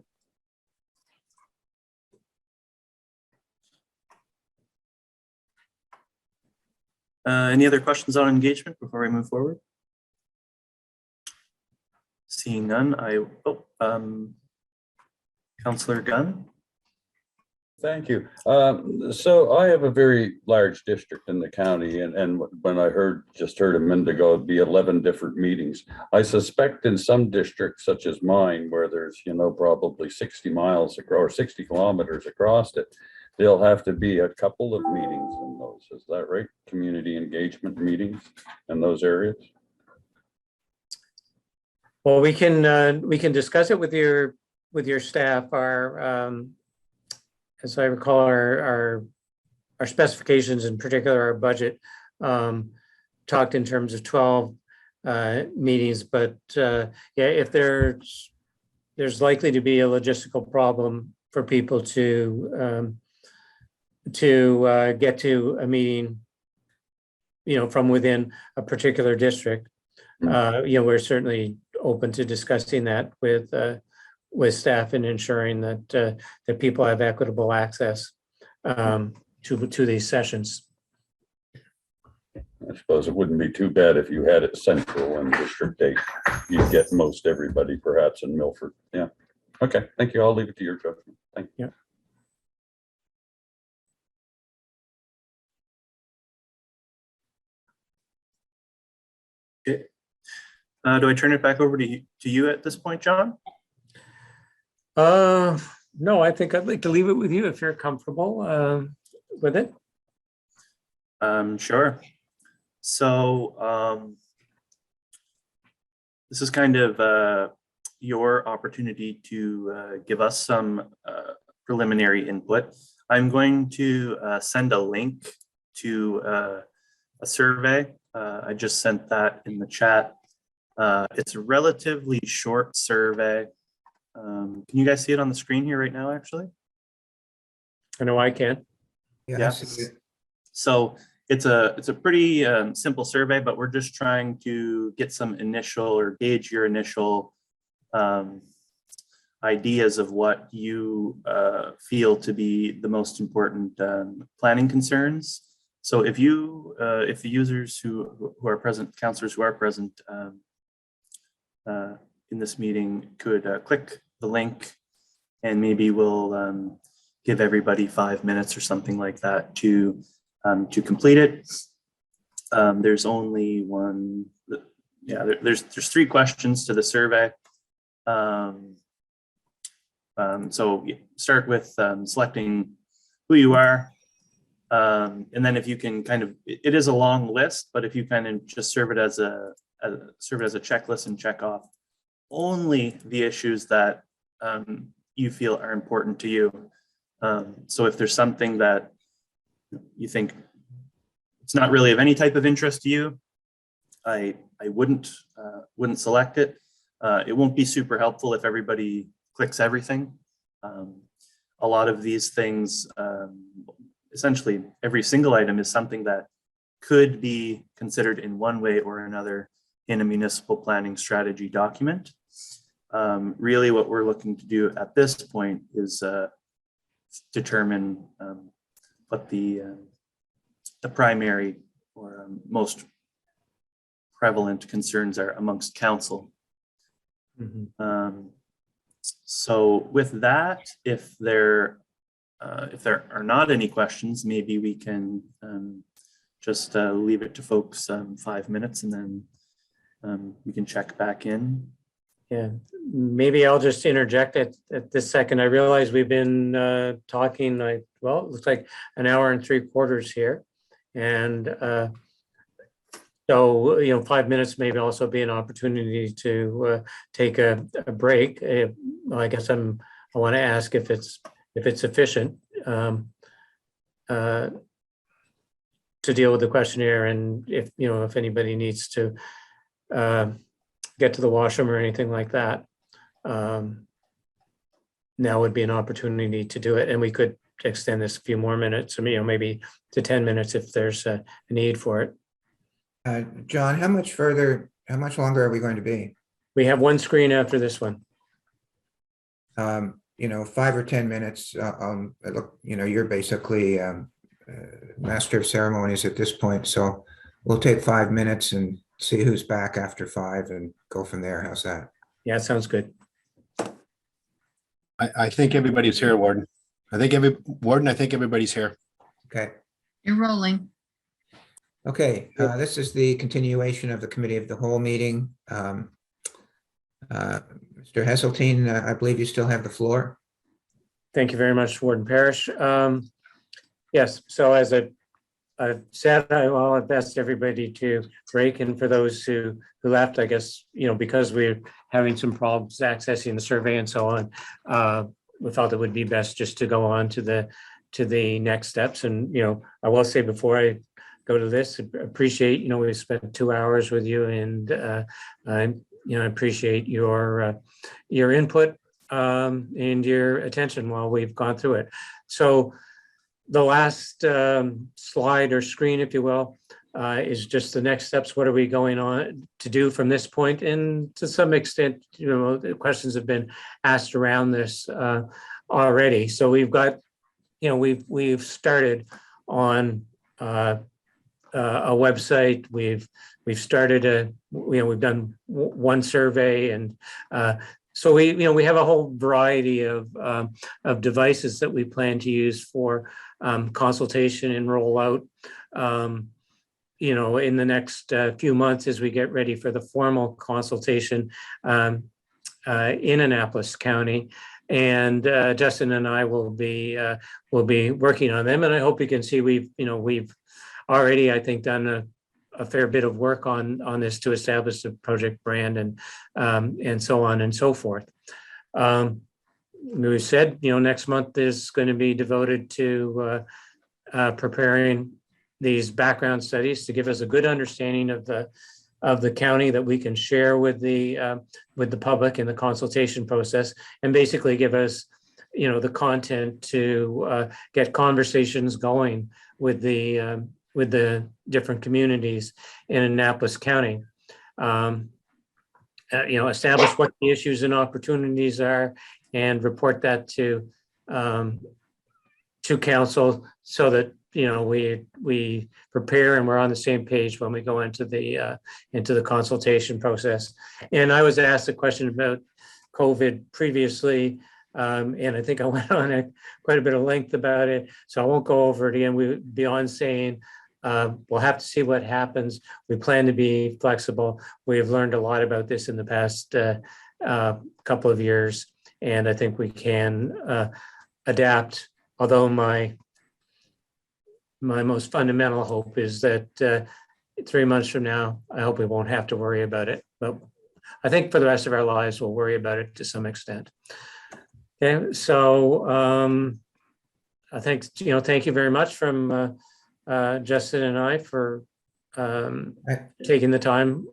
Any other questions on engagement before we move forward? Seeing none, Councillor Gunn. Thank you. So I have a very large district in the county, and when I just heard a minute ago, it'd be 11 different meetings. I suspect in some districts such as mine, where there's, probably 60 miles or 60 kilometers across it, there'll have to be a couple of meetings in those. Is that right? Community engagement meetings in those areas? Well, we can discuss it with your staff. As I recall, our specifications, in particular our budget, talked in terms of 12 meetings. But if there's likely to be a logistical problem for people to get to a meeting, from within a particular district, we're certainly open to discussing that with staff and ensuring that people have equitable access to these sessions. I suppose it wouldn't be too bad if you had it central in District 8. You'd get most everybody perhaps in Milford. Yeah. Okay. Thank you. I'll leave it to your judgment. Thank you. Yeah. Okay. Do I turn it back over to you at this point, John? No, I think I'd like to leave it with you if you're comfortable with it. Sure. So this is kind of your opportunity to give us some preliminary input. I'm going to send a link to a survey. I just sent that in the chat. It's a relatively short survey. Can you guys see it on the screen here right now, actually? I know I can. Yes. So it's a pretty simple survey, but we're just trying to get some initial or gauge your initial ideas of what you feel to be the most important planning concerns. So if the users who are present, councillors who are present in this meeting could click the link, and maybe we'll give everybody 5 minutes or something like that to complete it. There's only yeah, there's 3 questions to the survey. So start with selecting who you are. And then if you can kind of, it is a long list, but if you kind of just serve it as a checklist and check off only the issues that you feel are important to you. So if there's something that you think it's not really of any type of interest to you, I wouldn't select it. It won't be super helpful if everybody clicks everything. A lot of these things, essentially every single item is something that could be considered in one way or another in a municipal planning strategy document. Really what we're looking to do at this point is determine what the primary or most prevalent concerns are amongst council. So with that, if there are not any questions, maybe we can just leave it to folks 5 minutes, and then we can check back in. Yeah, maybe I'll just interject at this second. I realize we've been talking well, it looks like an hour and 3/4 here. And so, 5 minutes maybe also be an opportunity to take a break. I guess I want to ask if it's sufficient to deal with the questionnaire, and if anybody needs to get to the washroom or anything like that. Now would be an opportunity to do it, and we could extend this a few more minutes, or maybe to 10 minutes if there's a need for it. John, how much longer are we going to be? We have one screen after this one. 5 or 10 minutes. Look, you're basically master of ceremonies at this point, so we'll take 5 minutes and see who's back after 5 and go from there. How's that? Yeah, sounds good. I think everybody's here, Warden. I think everybody's here. Okay. You're rolling. Okay, this is the continuation of the Committee of the Whole meeting. Mr. Heseltine, I believe you still have the floor. Thank you very much, Warden Parrish. Yes, so as I've said, I've asked everybody to break, and for those who left, I guess, because we're having some problems accessing the survey and so on, we felt it would be best just to go on to the next steps. And, I will say before I go to this, appreciate, we spent 2 hours with you, and I appreciate your input and your attention while we've gone through it. So the last slide or screen, if you will, is just the next steps. What are we going on to do from this point? And to some extent, the questions have been asked around this already. So we've got, we've started on a website. We've started we've done one survey, and so we have a whole variety of devices that we plan to use for consultation and rollout. In the next few months as we get ready for the formal consultation in Annapolis County. And Justin and I will be working on them. And I hope you can see we've already, I think, done a fair bit of work on this to establish the project brand and so on and so forth. We said, next month is going to be devoted to preparing these background studies to give us a good understanding of the county that we can share with the public in the consultation process, and basically give us, the content to get conversations going with the different communities in Annapolis County. Establish what the issues and opportunities are, and report that to council, so that we prepare and we're on the same page when we go into the consultation process. And I was asked a question about COVID previously, and I think I went on quite a bit of length about it, so I won't go over it again. Beyond saying We'll have to see what happens. We plan to be flexible. We've learned a lot about this in the past couple of years, and I think we can adapt. Although my most fundamental hope is that 3 months from now, I hope we won't have to worry about it. But I think for the rest of our lives, we'll worry about it to some extent. Okay, so I think, thank you very much from Justin and I for taking the time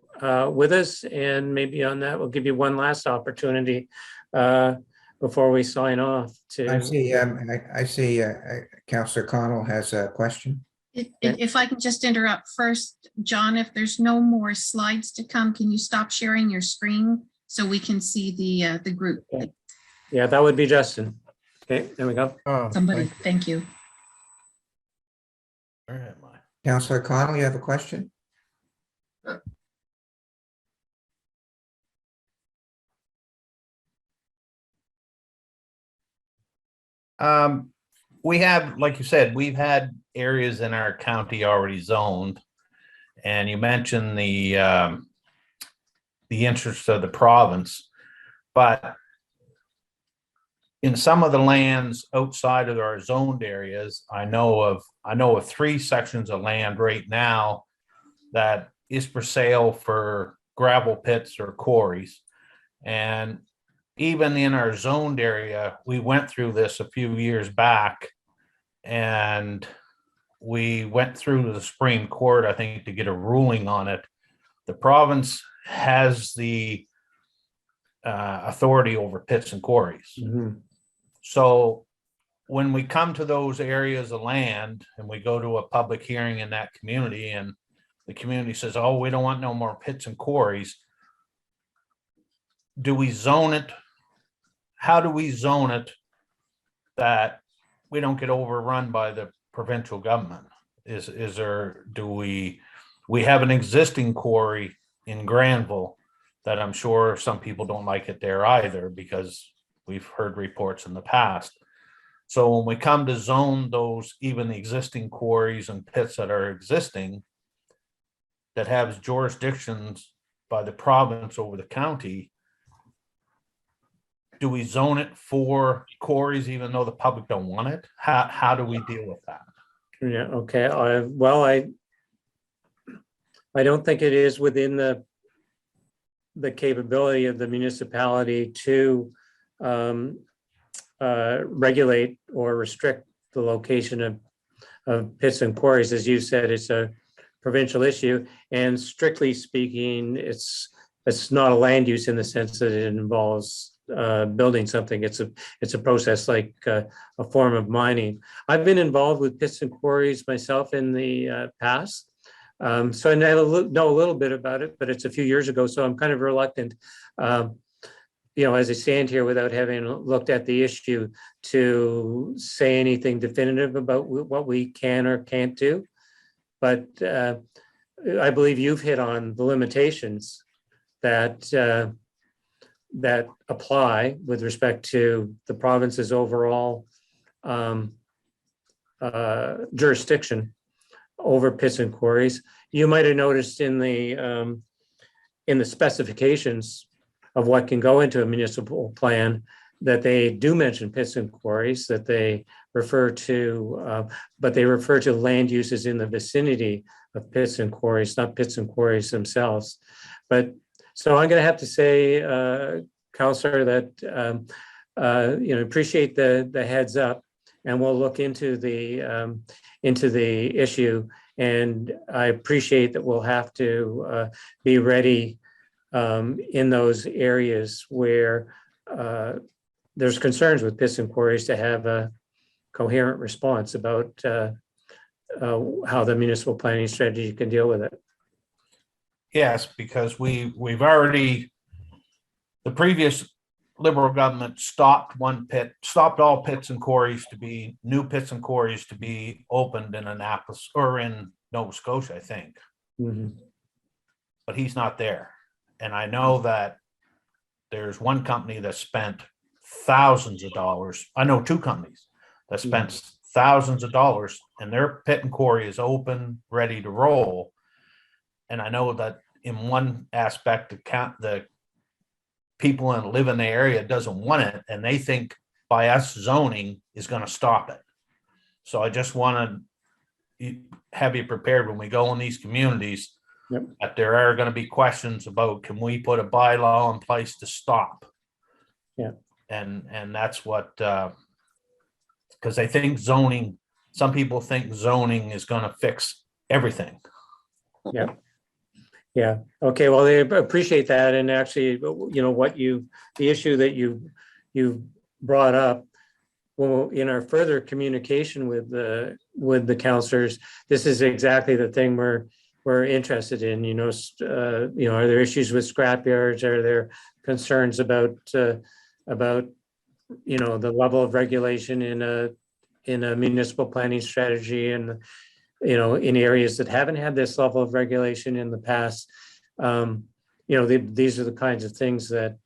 with us. And maybe on that, we'll give you one last opportunity before we sign off to. I see Councillor Connell has a question. If I can just interrupt first, John, if there's no more slides to come, can you stop sharing your screen so we can see the group? Yeah, that would be Justin. Okay, there we go. Somebody, thank you. Where am I? Councillor Connell, you have a question? We have, like you said, we've had areas in our county already zoned. And you mentioned the interest of the province, but in some of the lands outside of our zoned areas, I know of 3 sections of land right now that is for sale for gravel pits or quarries. And even in our zoned area, we went through this a few years back, and we went through to the Supreme Court, I think, to get a ruling on it. The province has the authority over pits and quarries. Mm-hmm. So when we come to those areas of land and we go to a public hearing in that community and the community says, oh, we don't want no more pits and quarries, do we zone it? How do we zone it that we don't get overrun by the provincial government? We have an existing quarry in Granville that I'm sure some people don't like it there either, because we've heard reports in the past. So when we come to zone those, even the existing quarries and pits that are existing, that have jurisdictions by the province over the county, do we zone it for quarries even though the public don't want it? How do we deal with that? Yeah, okay. I don't think it is within the capability of the municipality to regulate or restrict the location of pits and quarries. As you said, it's a provincial issue, and strictly speaking, it's not a land use in the sense that it involves building something. It's a process like a form of mining. I've been involved with pits and quarries myself in the past. So I know a little bit about it, but it's a few years ago, so I'm kind of reluctant, as I stand here without having looked at the issue, to say anything definitive about what we can or can't do. But I believe you've hit on the limitations that apply with respect to the province's overall jurisdiction over pits and quarries. You might have noticed in the specifications of what can go into a municipal plan that they do mention pits and quarries, that they refer to, but they refer to land uses in the vicinity of pits and quarries, not pits and quarries themselves. But so I'm going to have to say, Councillor, that appreciate the heads up, and we'll look into the issue. And I appreciate that we'll have to be ready in those areas where there's concerns with pits and quarries to have a coherent response about how the municipal planning strategy can deal with it. Yes, because we've already, the previous Liberal government stopped all pits and quarries to be, new pits and quarries to be opened in Annapolis or in Nova Scotia, I think. Mm-hmm. But he's not there. And I know that there's one company that spent thousands of dollars. I know 2 companies that spent thousands of dollars and their pit and quarry is open, ready to roll. And I know that in one aspect, the people that live in the area doesn't want it, and they think by us zoning is going to stop it. So I just want to have you prepared when we go in these communities. Yep. That there are going to be questions about, can we put a bylaw in place to stop? Yeah. And that's what, because I think zoning, some people think zoning is going to fix everything. Yeah. Yeah. Okay. Well, they appreciate that. And actually, you know, the issue that you brought up, well, in our further communication with the counselors, this is exactly the thing we're interested in. You know, are there issues with scrapyards? Are there concerns about you know, the level of regulation in a municipal planning strategy, and you know, in areas that haven't had this level of regulation in the past? You know, these are the kinds of things that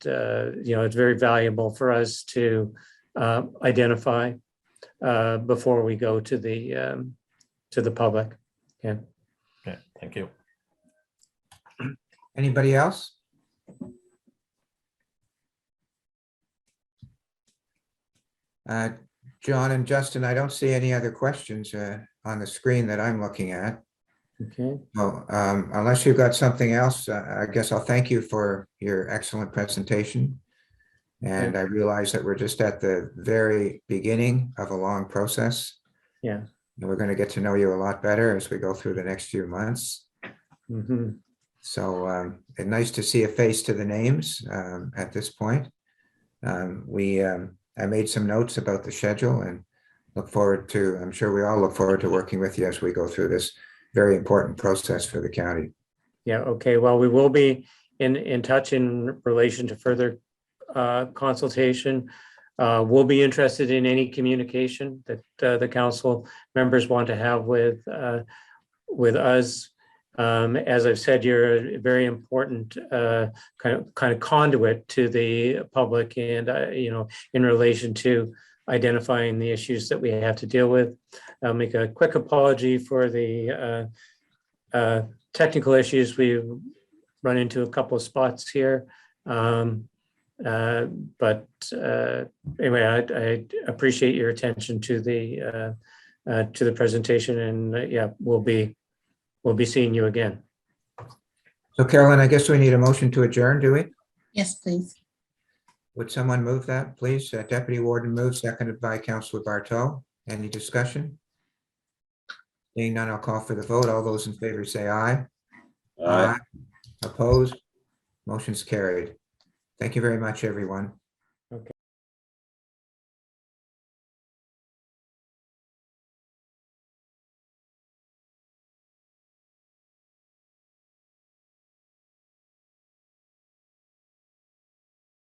you know, it's very valuable for us to identify before we go to the public. Yeah. Okay, thank you. Anybody else? John and Justin, I don't see any other questions on the screen that I'm looking at. Okay. Well, unless you've got something else, I guess I'll thank you for your excellent presentation. And I realize that we're just at the very beginning of a long process. Yeah. And we're going to get to know you a lot better as we go through the next few months. Mm-hmm. So it's nice to see a face to the names at this point. I made some notes about the schedule and look forward to, I'm sure we all look forward to working with you as we go through this very important process for the county. Yeah. Okay. Well, we will be in touch in relation to further consultation. We'll be interested in any communication that the council members want to have with us. As I've said, you're a very important kind of conduit to the public, and you know, in relation to identifying the issues that we have to deal with. I'll make a quick apology for the technical issues. We've run into a couple of spots here. But anyway, I appreciate your attention to the presentation, and yeah, we'll be seeing you again. So Carolyn, I guess we need a motion to adjourn, do we? Yes, please. Would someone move that, please? Deputy Warden moves, seconded by Councillor Bartow. Any discussion? Seeing none, I'll call for the vote. All those in favor say aye. Aye. Opposed? Motion's carried. Thank you very much, everyone.